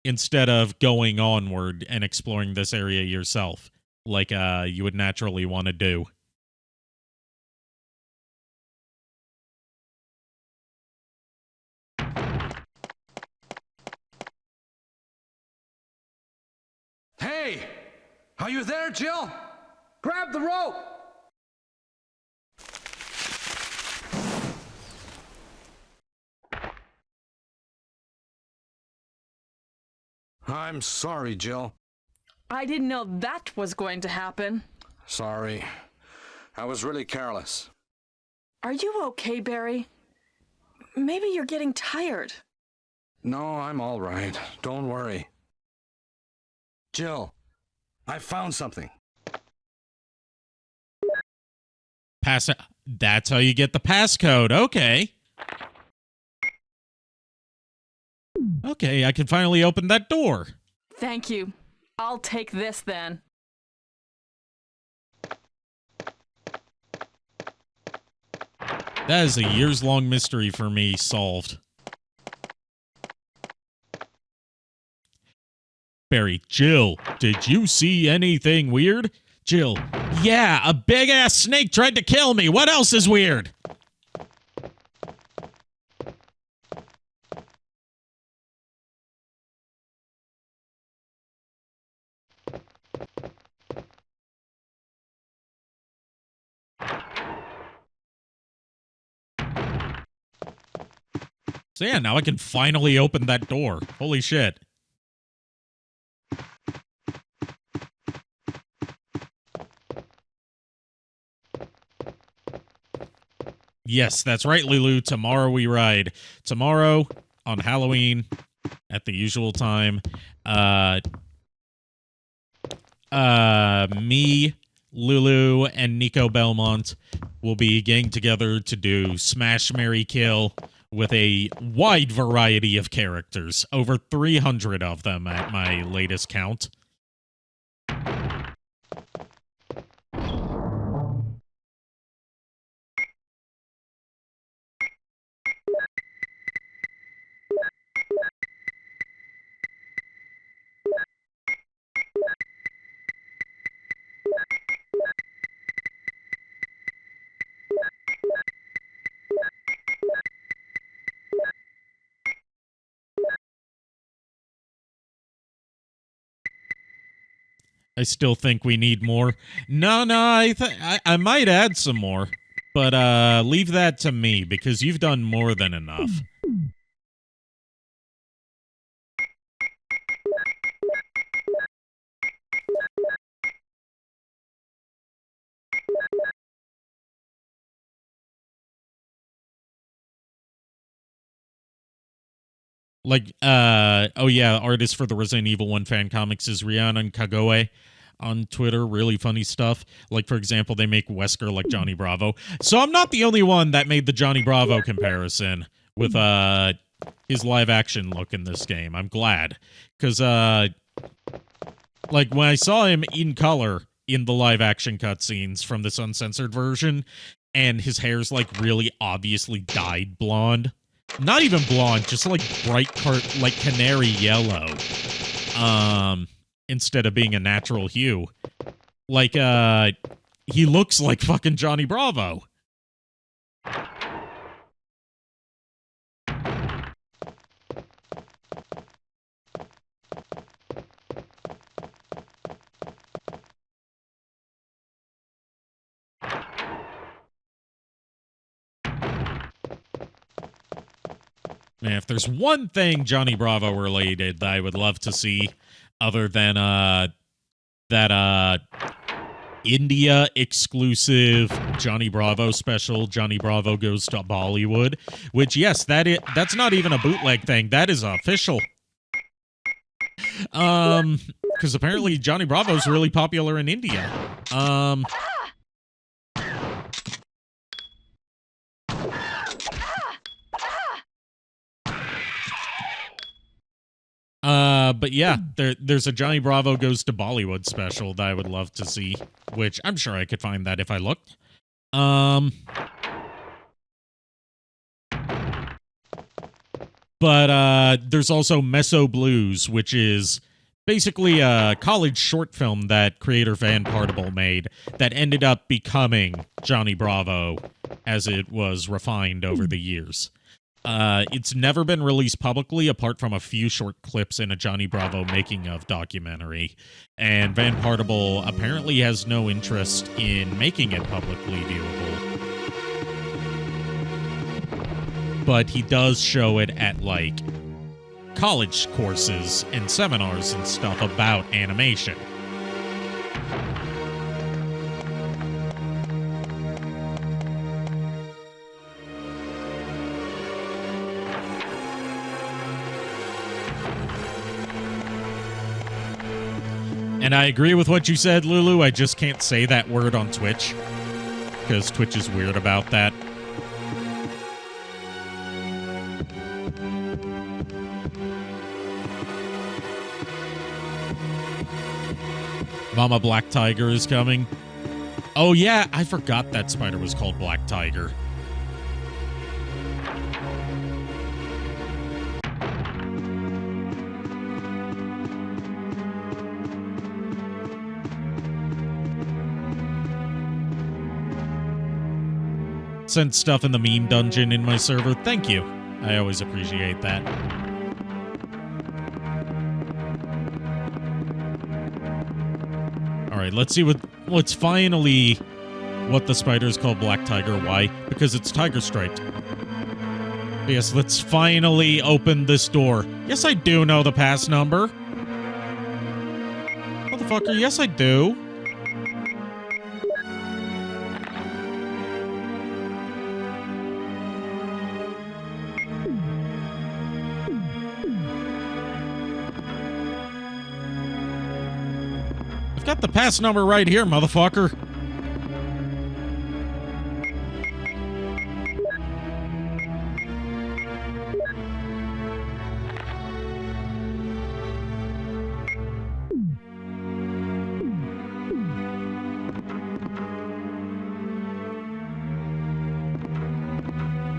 S1: instead of going onward and exploring this area yourself, like you would naturally want to do.
S5: Hey! Are you there, Jill? Grab the rope! I'm sorry, Jill.
S3: I didn't know that was going to happen.
S5: Sorry. I was really careless.
S3: Are you okay, Barry? Maybe you're getting tired.
S5: No, I'm all right. Don't worry. Jill, I found something.
S1: That's how you get the passcode. Okay. Okay, I can finally open that door.
S3: Thank you. I'll take this then.
S1: That is a years-long mystery for me solved. Barry, Jill, did you see anything weird? Jill, yeah, a big-ass snake tried to kill me. What else is weird? So yeah, now I can finally open that door. Holy shit. Yes, that's right, Lulu. Tomorrow we ride. Tomorrow on Halloween at the usual time. Me, Lulu, and Nico Belmont will be getting together to do Smash, Marry, Kill with a wide variety of characters. Over 300 of them at my latest count. I still think we need more. No, I might add some more. But leave that to me, because you've done more than enough. Like, oh yeah, artist for the Resident Evil 1 fan comics is Rhiannon Kagoe on Twitter. Really funny stuff. Like, for example, they make Wesker like Johnny Bravo. So I'm not the only one that made the Johnny Bravo comparison with his live action look in this game. I'm glad. Because, like, when I saw him in color in the live action cutscenes from this uncensored version, and his hair's, like, really obviously dyed blonde. Not even blonde, just like bright like canary yellow. Instead of being a natural hue. Like, he looks like fucking Johnny Bravo. Man, if there's one thing Johnny Bravo related that I would love to see, other than that India exclusive Johnny Bravo special, Johnny Bravo Goes to Bollywood, which yes, that's not even a bootleg thing. That is official. Because apparently Johnny Bravo's really popular in India. But yeah, there's a Johnny Bravo Goes to Bollywood special that I would love to see, which I'm sure I could find that if I looked. But there's also Meso Blues, which is basically a college short film that creator Van Partible made that ended up becoming Johnny Bravo as it was refined over the years. It's never been released publicly apart from a few short clips in a Johnny Bravo making of documentary. And Van Partible apparently has no interest in making it publicly viewable. But he does show it at, like, college courses and seminars and stuff about animation. And I agree with what you said, Lulu. I just can't say that word on Twitch, because Twitch is weird about that. Mama Black Tiger is coming. Oh yeah, I forgot that spider was called Black Tiger. sent stuff in the meme dungeon in my server. Thank you. I always appreciate that. Alright, let's see what's finally what the spiders call Black Tiger. Why? Because it's tiger striped. Yes, let's finally open this door. Yes, I do know the pass number. Motherfucker, yes I do. I've got the pass number right here, motherfucker.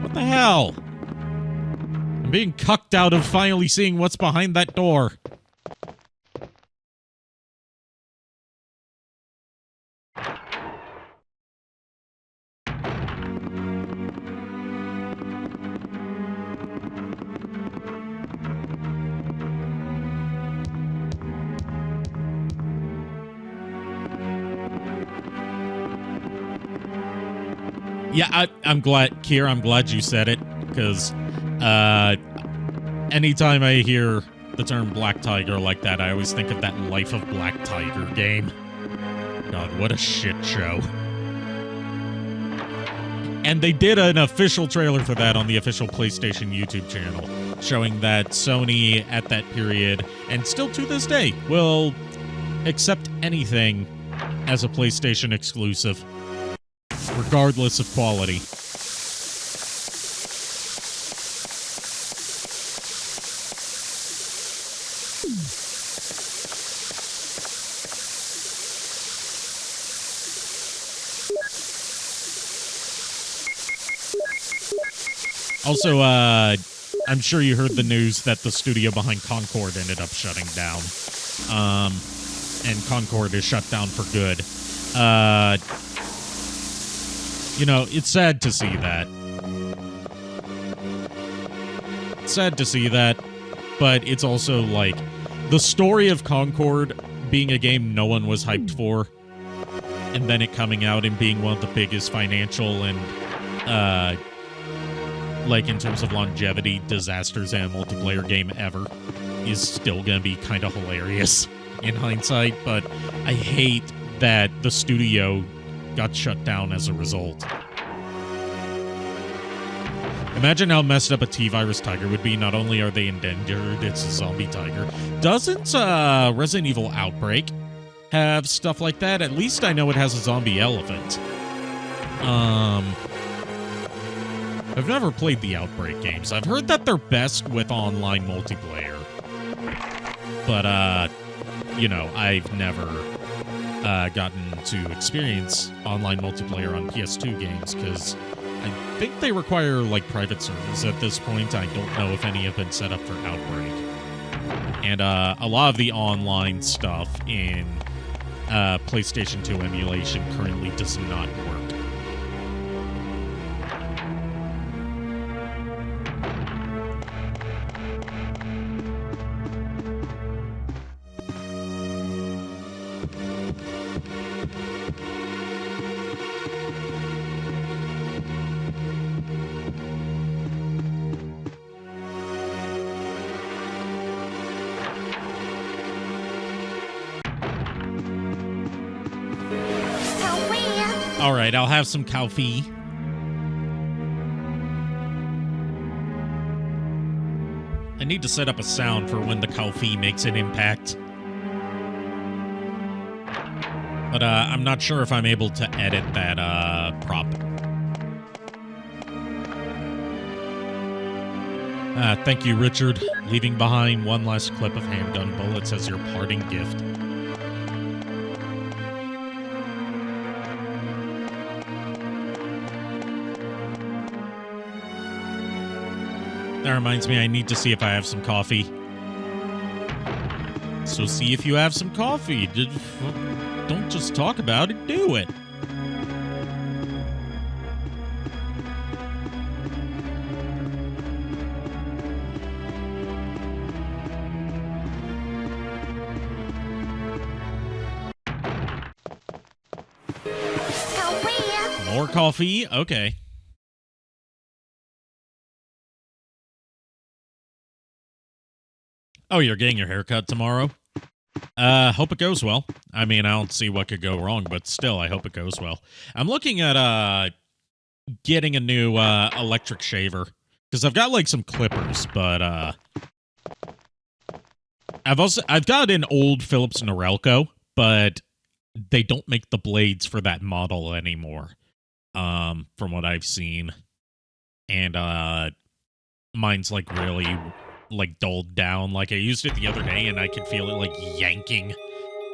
S1: What the hell? I'm being cucked out of finally seeing what's behind that door. Yeah, I'm glad, Kier, I'm glad you said it, because anytime I hear the term Black Tiger like that, I always think of that Life of Black Tiger game. God, what a shit show. And they did an official trailer for that on the official PlayStation YouTube channel, showing that Sony at that period, and still to this day, will accept anything as a PlayStation exclusive, regardless of quality. Also, I'm sure you heard the news that the studio behind Concord ended up shutting down. And Concord is shut down for good. You know, it's sad to see that. It's sad to see that, but it's also like the story of Concord being a game no one was hyped for, and then it coming out and being one of the biggest financial and, like in terms of longevity, disasters and a multiplayer game ever, is still gonna be kind of hilarious in hindsight, but I hate that the studio got shut down as a result. Imagine how messed up a T-Virus tiger would be. Not only are they endangered, it's a zombie tiger. Doesn't Resident Evil Outbreak have stuff like that? At least I know it has a zombie elephant. I've never played the Outbreak games. I've heard that they're best with online multiplayer. But, you know, I've never gotten to experience online multiplayer on PS2 games, because I think they require, like, private servers at this point. I don't know if any have been set up for Outbreak. And a lot of the online stuff in PlayStation 2 emulation currently does not work. All right, I'll have some coffee. I need to set up a sound for when the coffee makes an impact. But I'm not sure if I'm able to edit that prop. Thank you, Richard. Leaving behind one last clip of handgun bullets as your parting gift. That reminds me, I need to see if I have some coffee. So see if you have some coffee. Don't just talk about it, do it. More coffee? Okay. Oh, you're getting your haircut tomorrow? Hope it goes well. I mean, I don't see what could go wrong, but still, I hope it goes well. I'm looking at, getting a new, electric shaver. Because I've got, like, some clippers, but, I've got an old Philips Norelco, but they don't make the blades for that model anymore, from what I've seen. And, mine's, like, really, like, dulled down. Like, I used it the other day, and I could feel it, like, yanking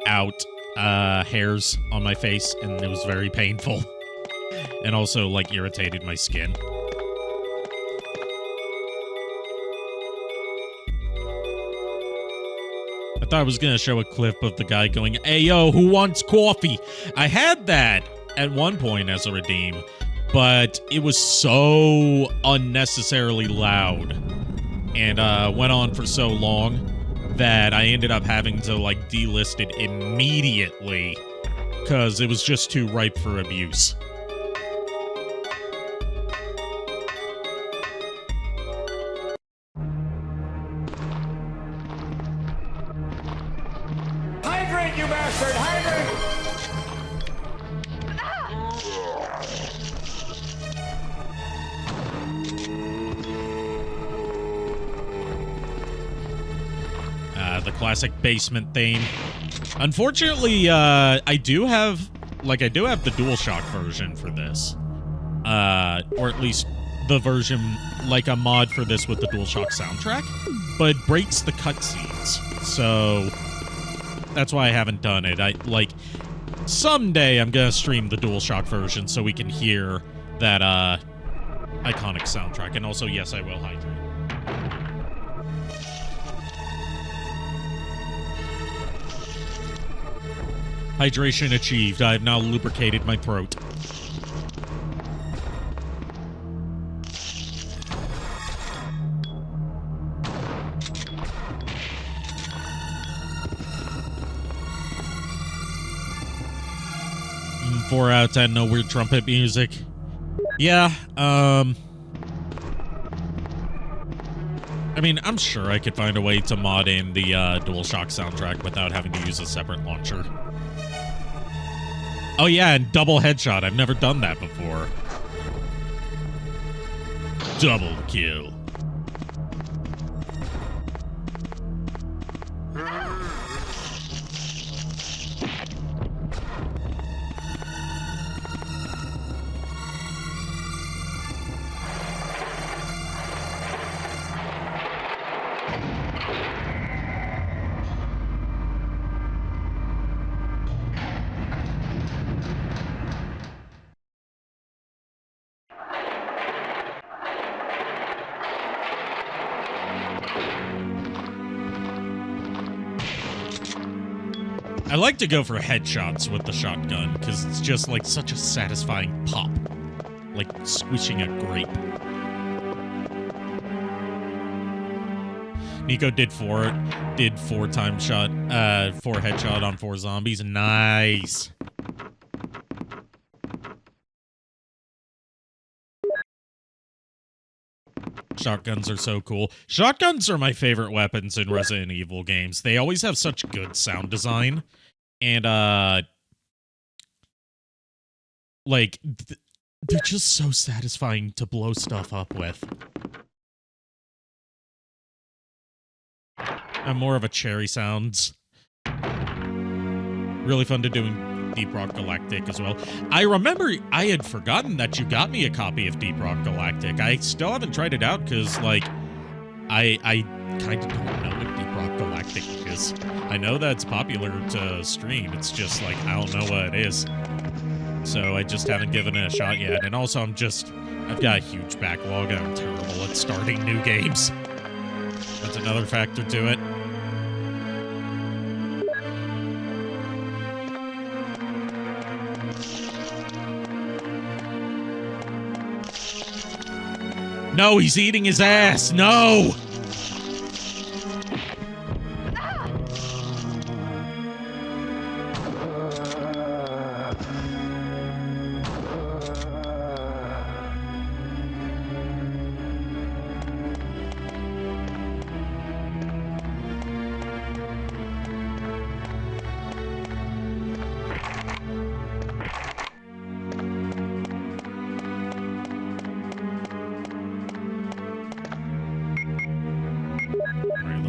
S1: out, hairs on my face, and it was very painful. And also, like, irritated my skin. I thought I was going to show a clip of the guy going, "Hey, yo, who wants coffee?" I had that at one point as a redeem, but it was so unnecessarily loud and went on for so long that I ended up having to, like, delist it immediately because it was just too ripe for abuse.
S6: Hydrate, you bastard! Hydrate!
S1: The classic basement theme. Unfortunately, I do have the DualShock version for this. Or at least the version, like a mod for this with the DualShock soundtrack, but it breaks the cutscenes, so that's why I haven't done it. Someday I'm gonna stream the DualShock version so we can hear that, iconic soundtrack, and also, yes, I will hydrate. Hydration achieved. I have now lubricated my throat. Four out of 10, no weird trumpet music. Yeah, I mean, I'm sure I could find a way to mod in the DualShock soundtrack without having to use a separate launcher. Oh yeah, and double headshot. I've never done that before. Double kill. I like to go for headshots with the shotgun, because it's just like such a satisfying pop. Like squishing a grape. Nico did four headshot on 4 zombies. Nice. Shotguns are so cool. Shotguns are my favorite weapons in Resident Evil games. They always have such good sound design. And, like, they're just so satisfying to blow stuff up with. I'm more of a cherry sounds. Really fun to do in Deep Rock Galactic as well. I remember I had forgotten that you got me a copy of Deep Rock Galactic. I still haven't tried it out because, like, I kind of don't know what Deep Rock Galactic is. I know that's popular to stream. It's just, like, I don't know what it is. So I just haven't given it a shot yet. And also, I've got a huge backlog and I'm terrible at starting new games. That's another factor to it. No, he's eating his ass. No!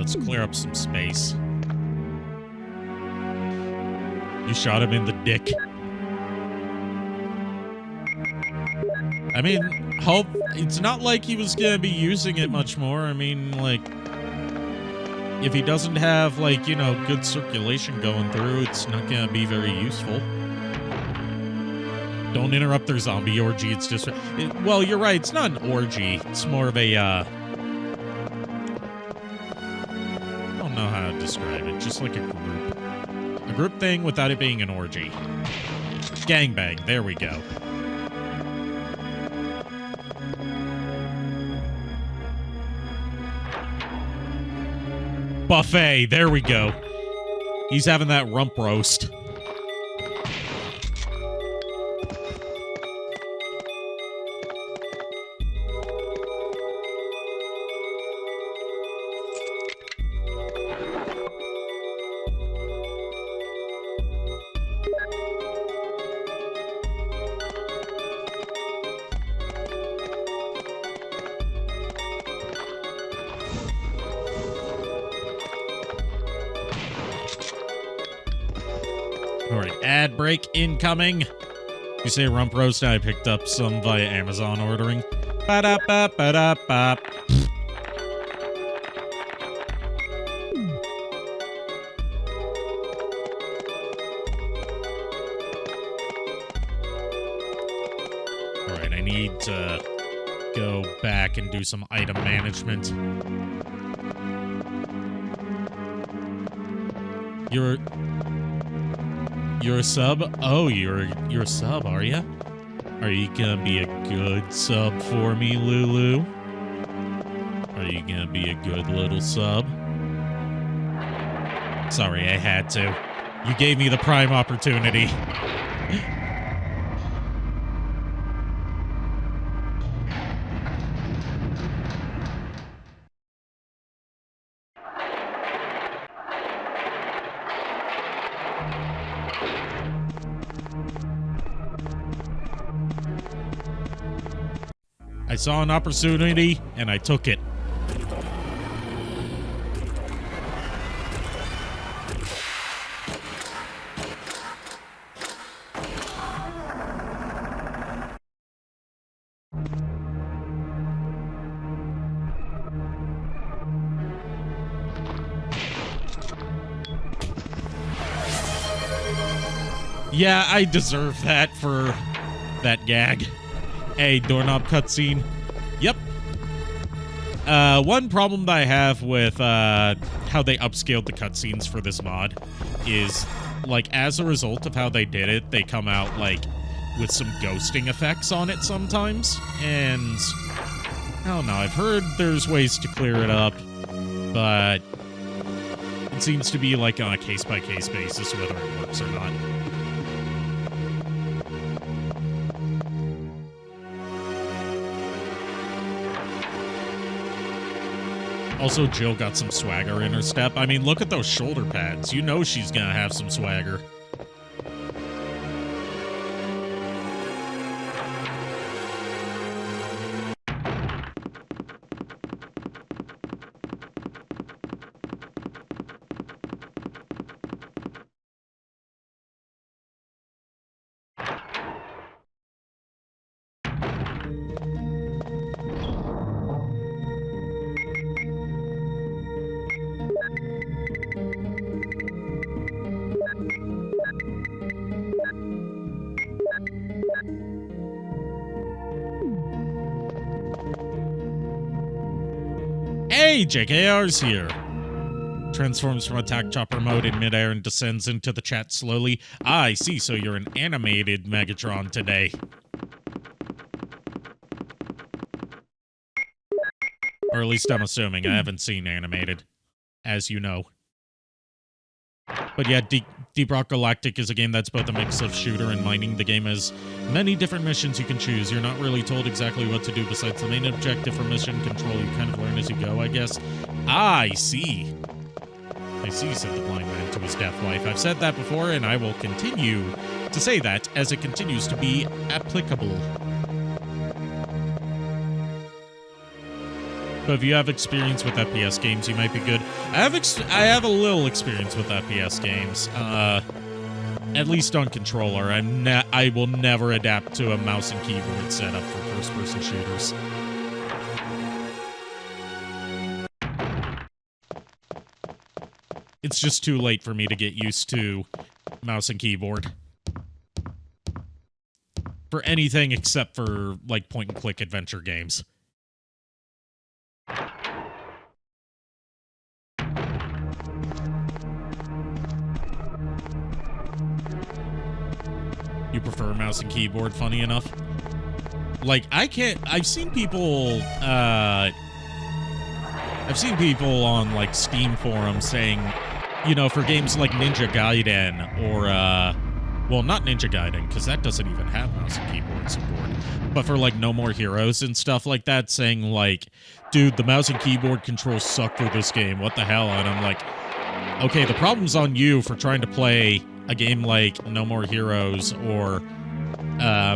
S1: let's clear up some space. You shot him in the dick. I mean, hope it's not like he was gonna be using it much more. I mean, like, if he doesn't have, like, you know, good circulation going through, it's not gonna be very useful. Don't interrupt their zombie orgy. It's just, well, you're right. It's not an orgy. It's more of a, I don't know how to describe it. Just like a group. A group thing without it being an orgy. Gangbang. There we go. Buffet. There we go. He's having that rump roast. Ad break incoming. You say rump roast, and I picked up some via Amazon ordering. Ba-da-ba-ba-da-ba. Alright, I need to go back and do some item management. You're a sub? Oh, you're a sub, are you? Are you gonna be a good sub for me, Lulu? Are you gonna be a good little sub? Sorry, I had to. You gave me the prime opportunity. I saw an opportunity, and I took it. Yeah, I deserve that for that gag. A doorknob cutscene. Yep. One problem that I have with how they upscaled the cutscenes for this mod is, like, as a result of how they did it, they come out, like, with some ghosting effects on it sometimes. And I don't know, I've heard there's ways to clear it up, but it seems to be, like, on a case-by-case basis whether it works or not. Also, Jill got some swagger in her step. I mean, look at those shoulder pads. You know she's gonna have some swagger. Hey, JKR's here. Transforms from attack chopper mode in midair and descends into the chat slowly. Ah, I see, so you're an animated Megatron today. Or at least I'm assuming. I haven't seen animated, as you know. But yeah, Deep Rock Galactic is a game that's both a mix of shooter and mining. The game has many different missions you can choose. You're not really told exactly what to do besides the main objective for mission control. You kind of learn as you go, I guess. Ah, I see. I see, said the blind man to his deaf wife. I've said that before, and I will continue to say that as it continues to be applicable. But if you have experience with FPS games, you might be good. I have a little experience with FPS games. At least on controller. I will never adapt to a mouse and keyboard setup for first-person shooters. It's just too late for me to get used to mouse and keyboard. For anything except for, like, point-and-click adventure games. You prefer mouse and keyboard, funny enough? Like, I've seen people on, like, Steam forums saying, you know, for games like Ninja Gaiden or, well, not Ninja Gaiden, because that doesn't even have mouse and keyboard support, but for, like, No More Heroes and stuff like that, saying, like, dude, the mouse and keyboard controls suck for this game, what the hell? And I'm like, okay, the problem's on you for trying to play a game like No More Heroes or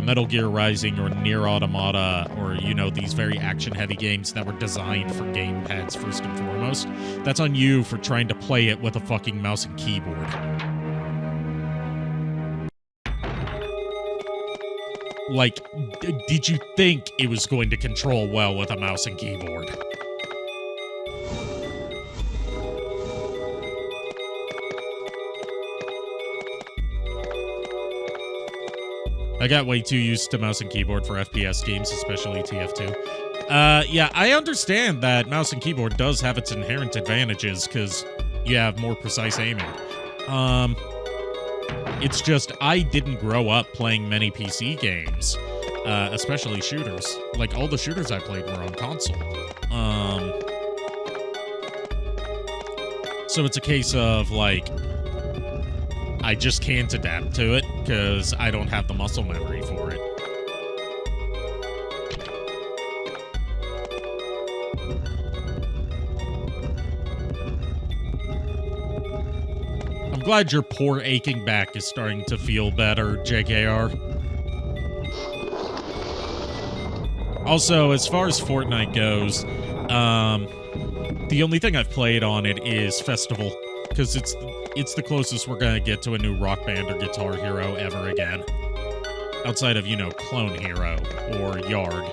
S1: Metal Gear Rising or Nier Automata or, you know, these very action-heavy games that were designed for gamepads first and foremost. That's on you for trying to play it with a fucking mouse and keyboard. Like, did you think it was going to control well with a mouse and keyboard? I got way too used to mouse and keyboard for FPS games, especially TF2. Yeah, I understand that mouse and keyboard does have its inherent advantages because you have more precise aiming. It's just I didn't grow up playing many PC games, especially shooters. Like, all the shooters I played were on console. So it's a case of, like, I just can't adapt to it because I don't have the muscle memory for it. I'm glad your poor aching back is starting to feel better, JKR. Also, as far as Fortnite goes, the only thing I've played on it is Festival, because it's the closest we're gonna get to a new Rock Band or Guitar Hero ever again. Outside of, you know, Clone Hero or Yarg.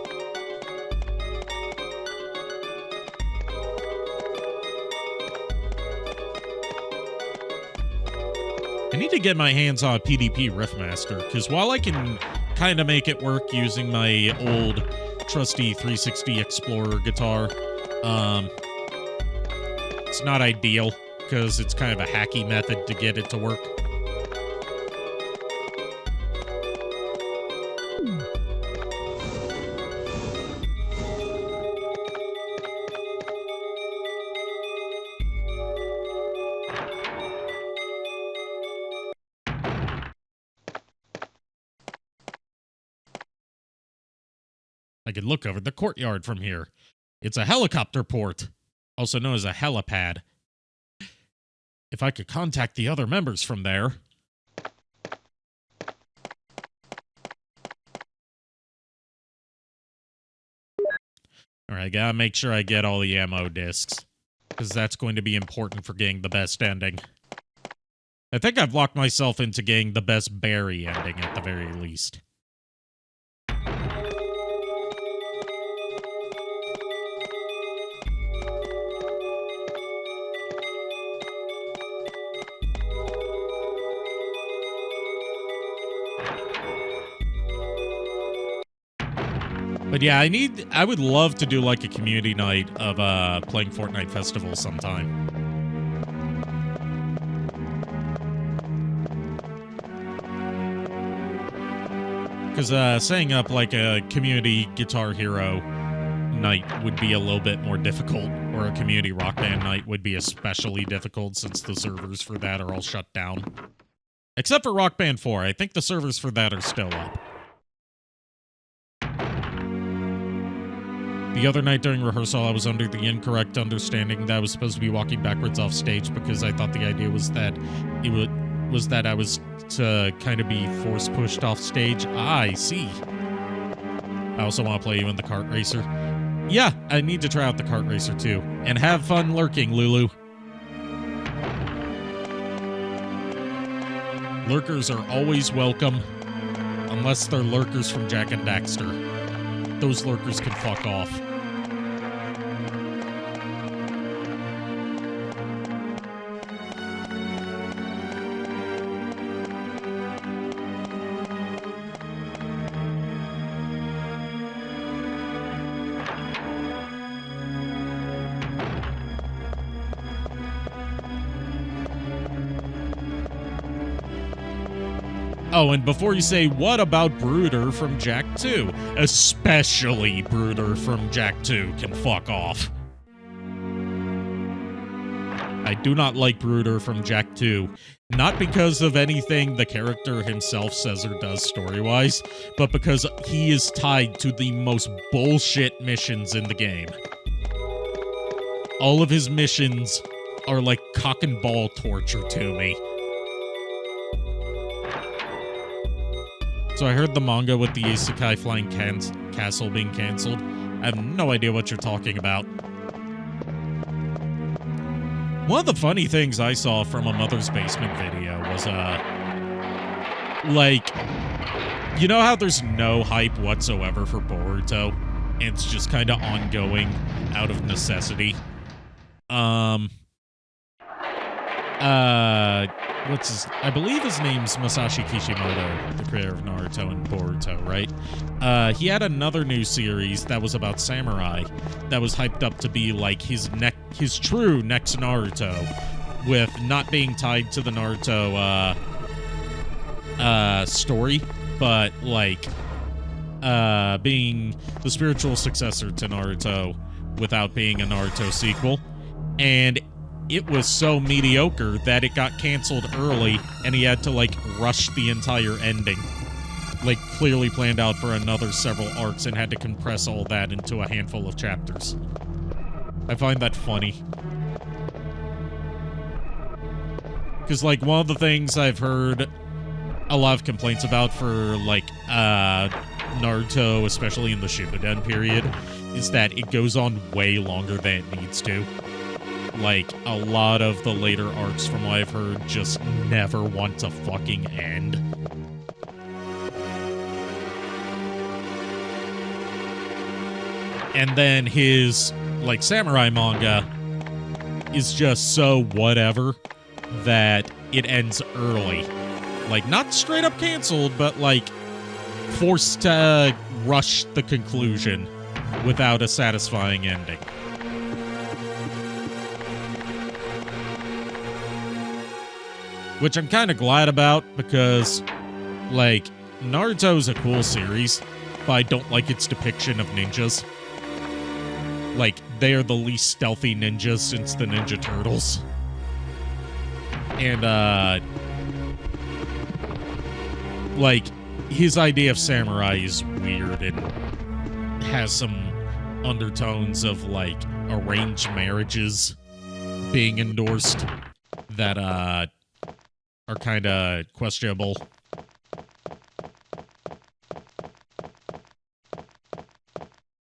S1: I need to get my hands on PDP Riffmaster, because while I can kind of make it work using my old trusty 360 Explorer guitar, it's not ideal, because it's kind of a hacky method to get it to work. I could look over the courtyard from here. It's a helicopter port, also known as a helipad. If I could contact the other members from there. Alright, gotta make sure I get all the ammo discs, because that's going to be important for getting the best ending. I think I've locked myself into getting the best Barry ending at the very least. But yeah, I would love to do like a community night of playing Fortnite Festival sometime. Because setting up like a community Guitar Hero night would be a little bit more difficult, or a community Rock Band night would be especially difficult since the servers for that are all shut down. Except for Rock Band 4, I think the servers for that are still up. The other night during rehearsal, I was under the incorrect understanding that I was supposed to be walking backwards off stage because I thought the idea was that I was to kind of be force pushed off stage. I see. I also want to play you in the kart racer. Yeah, I need to try out the kart racer too. And have fun lurking, Lulu. Lurkers are always welcome, unless they're lurkers from Jack and Daxter. Those lurkers can fuck off. Oh, and before you say, what about Brooder from Jak 2? Especially Brooder from Jak 2 can fuck off. I do not like Brooder from Jak 2. Not because of anything the character himself says or does story-wise, but because he is tied to the most bullshit missions in the game. All of his missions are like cock and ball torture to me. So I heard the manga with the Isekai Flying Castle being canceled. I have no idea what you're talking about. One of the funny things I saw from a Mother's Basement video was, like, you know how there's no hype whatsoever for Boruto? And it's just kind of ongoing out of necessity. I believe his name's Masashi Kishimoto, the creator of Naruto and Boruto, right? He had another new series that was about samurai that was hyped up to be like his true next Naruto, with not being tied to the Naruto story, but like being the spiritual successor to Naruto without being a Naruto sequel. And it was so mediocre that it got canceled early, and he had to, like, rush the entire ending. Like, clearly planned out for another several arcs and had to compress all that into a handful of chapters. I find that funny. Because, like, one of the things I've heard a lot of complaints about for, like, Naruto, especially in the Shippuden period, is that it goes on way longer than it needs to. Like, a lot of the later arcs, from what I've heard, just never want to fucking end. And then his, like, samurai manga is just so whatever that it ends early. Like, not straight up canceled, but, like, forced to rush the conclusion without a satisfying ending. Which I'm kind of glad about, because, like, Naruto's a cool series, but I don't like its depiction of ninjas. Like, they are the least stealthy ninjas since the Ninja Turtles. And, like, his idea of samurai is weird and has some undertones of, like, arranged marriages being endorsed that, are kind of questionable.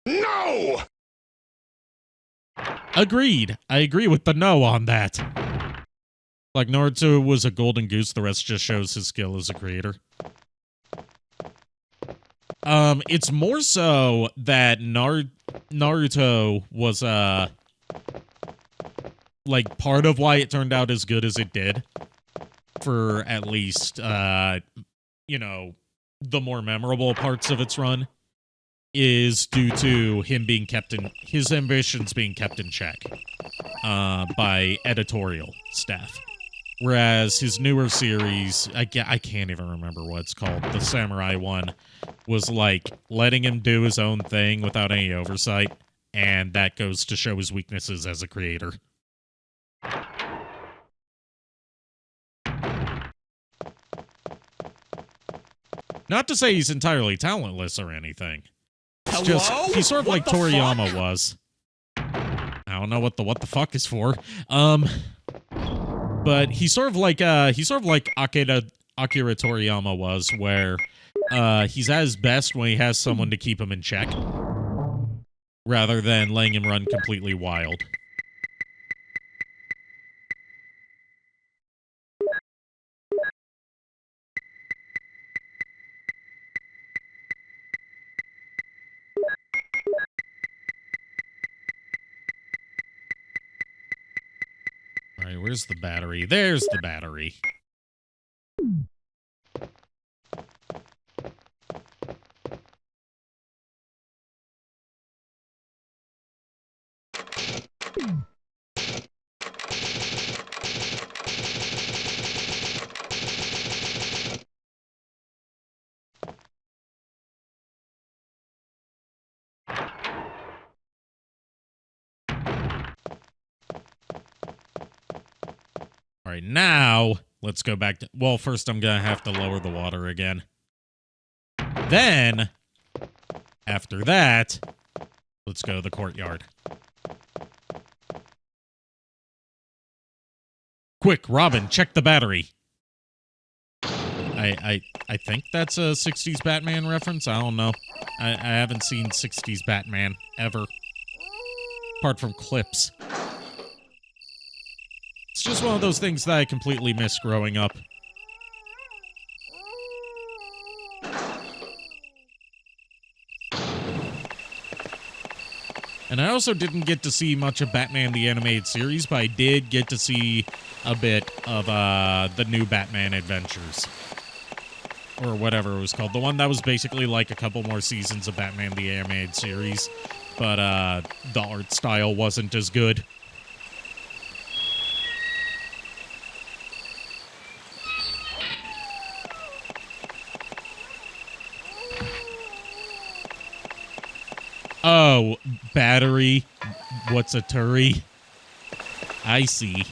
S2: No!
S1: Agreed. I agree with the no on that. Like, Naruto was a golden goose, the rest just shows his skill as a creator. It's more so that Naruto was, like, part of why it turned out as good as it did. For at least, you know, the more memorable parts of its run, is due to him being kept in, his ambitions being kept in check, by editorial staff. Whereas his newer series, I can't even remember what it's called, the Samurai one, was like letting him do his own thing without any oversight, and that goes to show his weaknesses as a creator. Not to say he's entirely talentless or anything. It's just, he's sort of like Toriyama was. I don't know what the fuck is for. But he's sort of like Akira Toriyama was, where he's at his best when he has someone to keep him in check. rather than letting him run completely wild. All right, where's the battery? There's the battery. All right, now let's go back to... Well, first I'm going to have to lower the water again. Then, after that, let's go to the courtyard. Quick, Robin, check the battery. I think that's a 60s Batman reference. I don't know. I haven't seen 60s Batman ever. Apart from clips. It's just one of those things that I completely missed growing up. And I also didn't get to see much of Batman the Animated Series, but I did get to see a bit of the new Batman Adventures. Or whatever it was called. The one that was basically like a couple more seasons of Batman the Animated Series, but the art style wasn't as good. Oh, battery. What's a Turi? I see.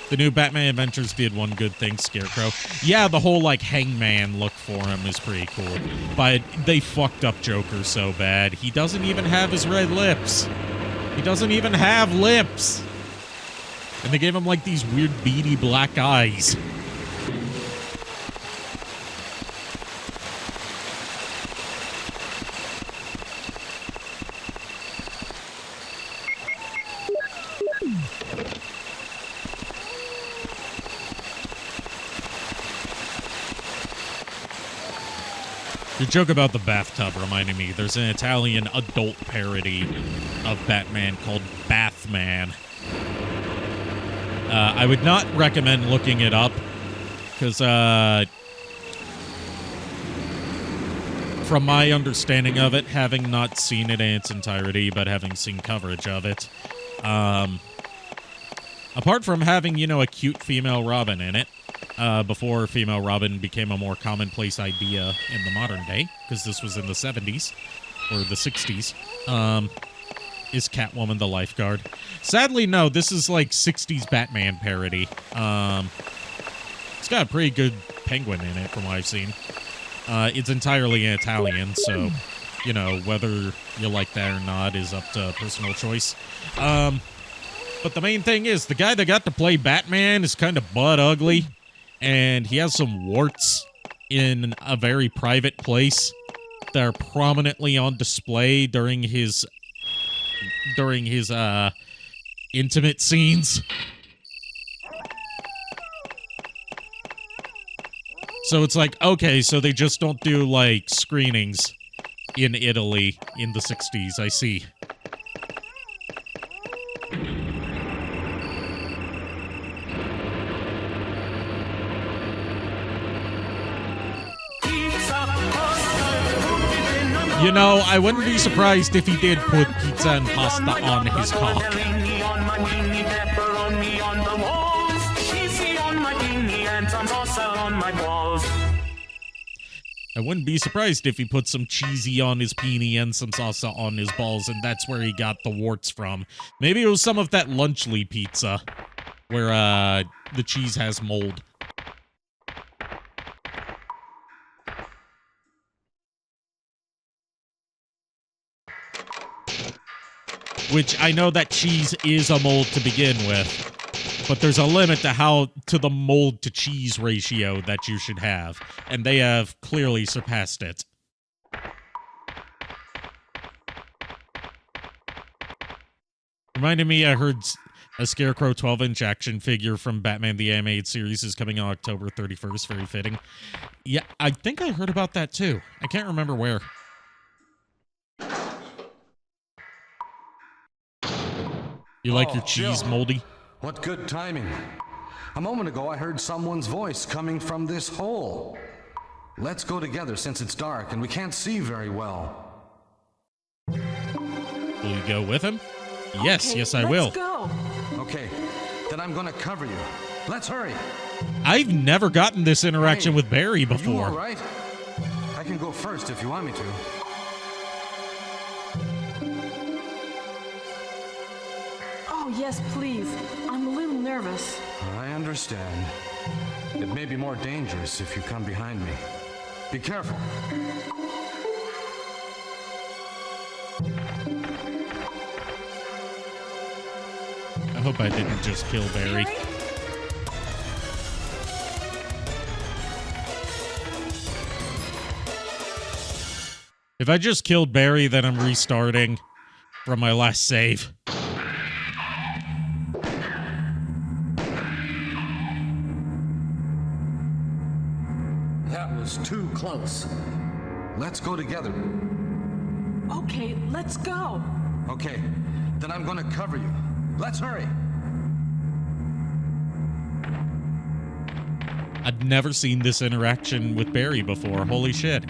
S1: The new Batman Adventures did one good thing, Scarecrow. Yeah, the whole, like, hangman look for him is pretty cool. But they fucked up Joker so bad. He doesn't even have his red lips. He doesn't even have lips. And they gave him, like, these weird beady black eyes. Your joke about the bathtub reminded me, there's an Italian adult parody of Batman called Bathman. I would not recommend looking it up, because from my understanding of it, having not seen it in its entirety, but having seen coverage of it, apart from having, you know, a cute female Robin in it, before female Robin became a more commonplace idea in the modern day, because this was in the 70s, or the 60s, is Catwoman the lifeguard. Sadly, no, this is like 60s Batman parody. It's got a pretty good penguin in it, from what I've seen. It's entirely in Italian, so, you know, whether you like that or not is up to personal choice. But the main thing is, the guy that got to play Batman is kind of butt ugly. And he has some warts in a very private place that are prominently on display during his intimate scenes. So it's like, okay, so they just don't do, like, screenings in Italy in the 60s, I see. You know, I wouldn't be surprised if he did put pizza and pasta on his cock. I wouldn't be surprised if he put some cheesy on his peenie and some salsa on his balls, and that's where he got the warts from. Maybe it was some of that Lunchly pizza, where, the cheese has mold. Which I know that cheese is a mold to begin with, but there's a limit to the mold to cheese ratio that you should have, and they have clearly surpassed it. Reminded me I heard a Scarecrow 12-inch action figure from Batman the Animated Series is coming on October 31st. Very fitting. Yeah, I think I heard about that too. I can't remember where. You like your cheese,
S5: Jill.
S1: Moldy?
S5: What good timing. A moment ago, I heard someone's voice coming from this hole. Let's go together since it's dark and we can't see very well.
S1: Will you go with him? Yes,
S3: Okay,
S1: yes, I
S3: let's
S1: will.
S3: Go.
S5: Okay, then I'm gonna cover you. Let's hurry.
S1: I've never gotten this interaction
S5: Hey,
S1: with Barry
S5: You all
S1: before.
S5: right? I can go first if you want me to.
S3: Oh, yes, please. I'm a little nervous.
S5: I understand. It may be more dangerous if you come behind me. Be careful.
S1: I hope I didn't just kill Barry.
S3: Barry?
S1: If I just killed Barry, then I'm restarting from my last save.
S5: That was too close. Let's go together.
S3: Okay, let's go.
S5: Okay, then I'm gonna cover you. Let's hurry.
S1: I've never seen this interaction with Barry before. Holy shit.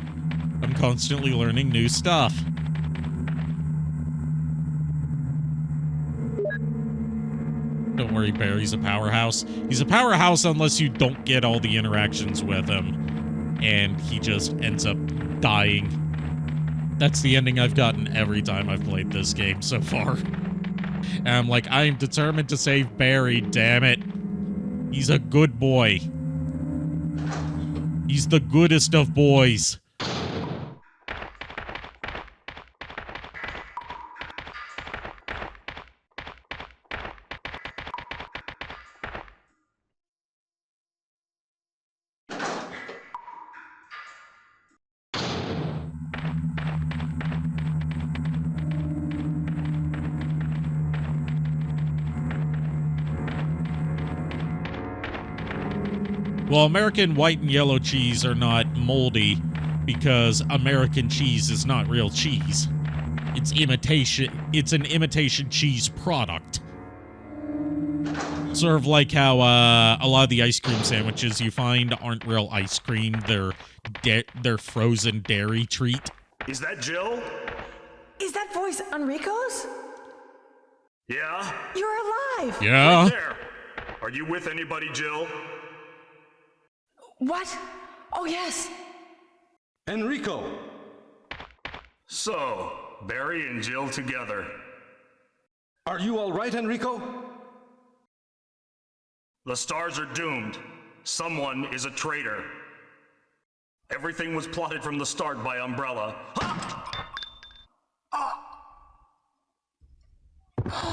S1: I'm constantly learning new stuff. Don't worry, Barry's a powerhouse. He's a powerhouse unless you don't get all the interactions with him. And he just ends up dying. That's the ending I've gotten every time I've played this game so far. And I'm like, I am determined to save Barry, damn it. He's a good boy. He's the goodest of boys. Well, American white and yellow cheese are not moldy because American cheese is not real cheese. It's imitation. It's an imitation cheese product. Sort of like how a lot of the ice cream sandwiches you find aren't real ice cream. They're frozen dairy treat.
S2: Is that Jill?
S3: Is that voice Enrico's?
S2: Yeah?
S3: You're alive.
S1: Yeah.
S2: There. Are you with anybody, Jill?
S3: What? Oh, yes.
S5: Enrico!
S2: So, Barry and Jill together.
S5: Are you all right, Enrico?
S2: The stars are doomed. Someone is a traitor. Everything was plotted from the start by Umbrella.
S3: Enrico!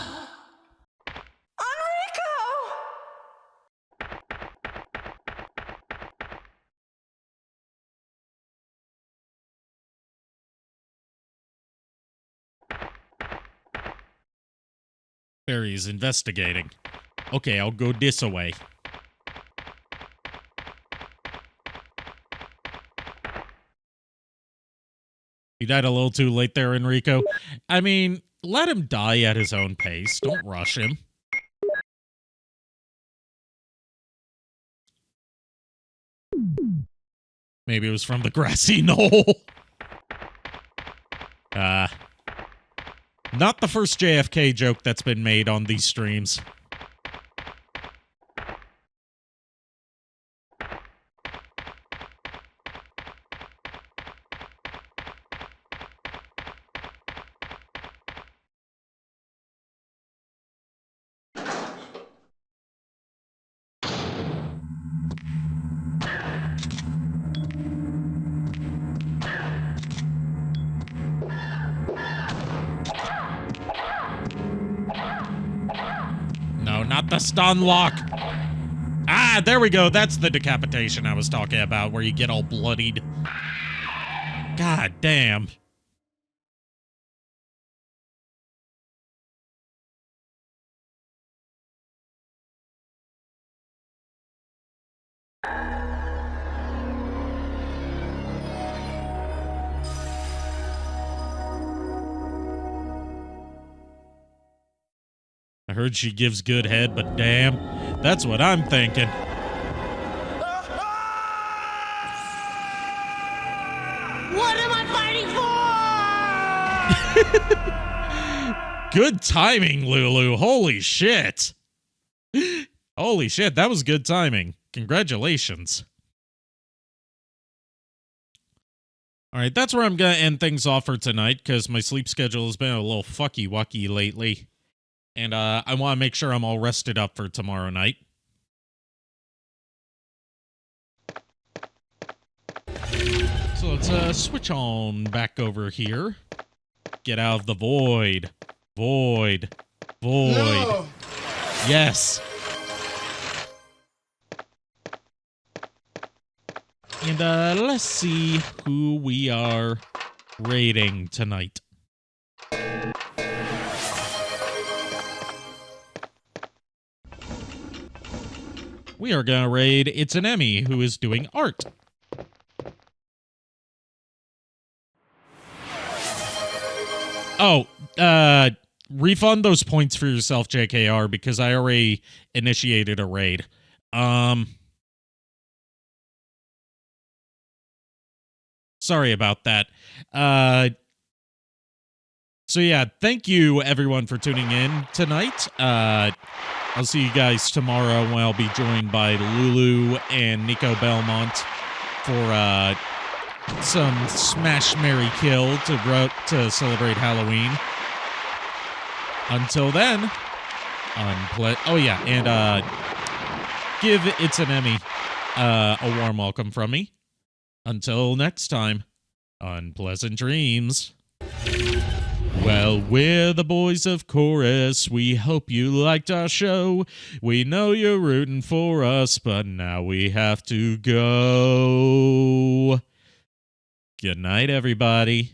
S1: Barry's investigating. Okay, I'll go this way. You died a little too late there, Enrico. I mean, let him die at his own pace. Don't rush him. Maybe it was from the grassy knoll. Not the first JFK joke that's been made on these streams. No, not the stun lock. Ah, there we go. That's the decapitation I was talking about, where you get all bloodied. God damn. I heard she gives good head, but damn, that's what I'm thinking.
S6: What am I fighting for?
S1: Good timing, Lulu. Holy shit. Holy shit, that was good timing. Congratulations. All right, that's where I'm going to end things off for tonight because my sleep schedule has been a little fucky-wucky lately. And I want to make sure I'm all rested up for tomorrow night. So let's switch on back over here. Get out of the void. Void. Void.
S6: No.
S1: Yes. And let's see who we are raiding tonight. We are gonna raid It's an Emmy, who is doing art. Oh, refund those points for yourself, JKR, because I already initiated a raid. Sorry about that. So yeah, thank you everyone for tuning in tonight. I'll see you guys tomorrow when I'll be joined by Lulu and Nico Belmont for some Smash, Marry, Kill to celebrate Halloween. Until then, oh yeah, and give It's an Emmy a warm welcome from me. Until next time, unpleasant dreams. Well, we're the boys of Chorus. We hope you liked our show. We know you're rooting for us, but now we have to go. Good night, everybody.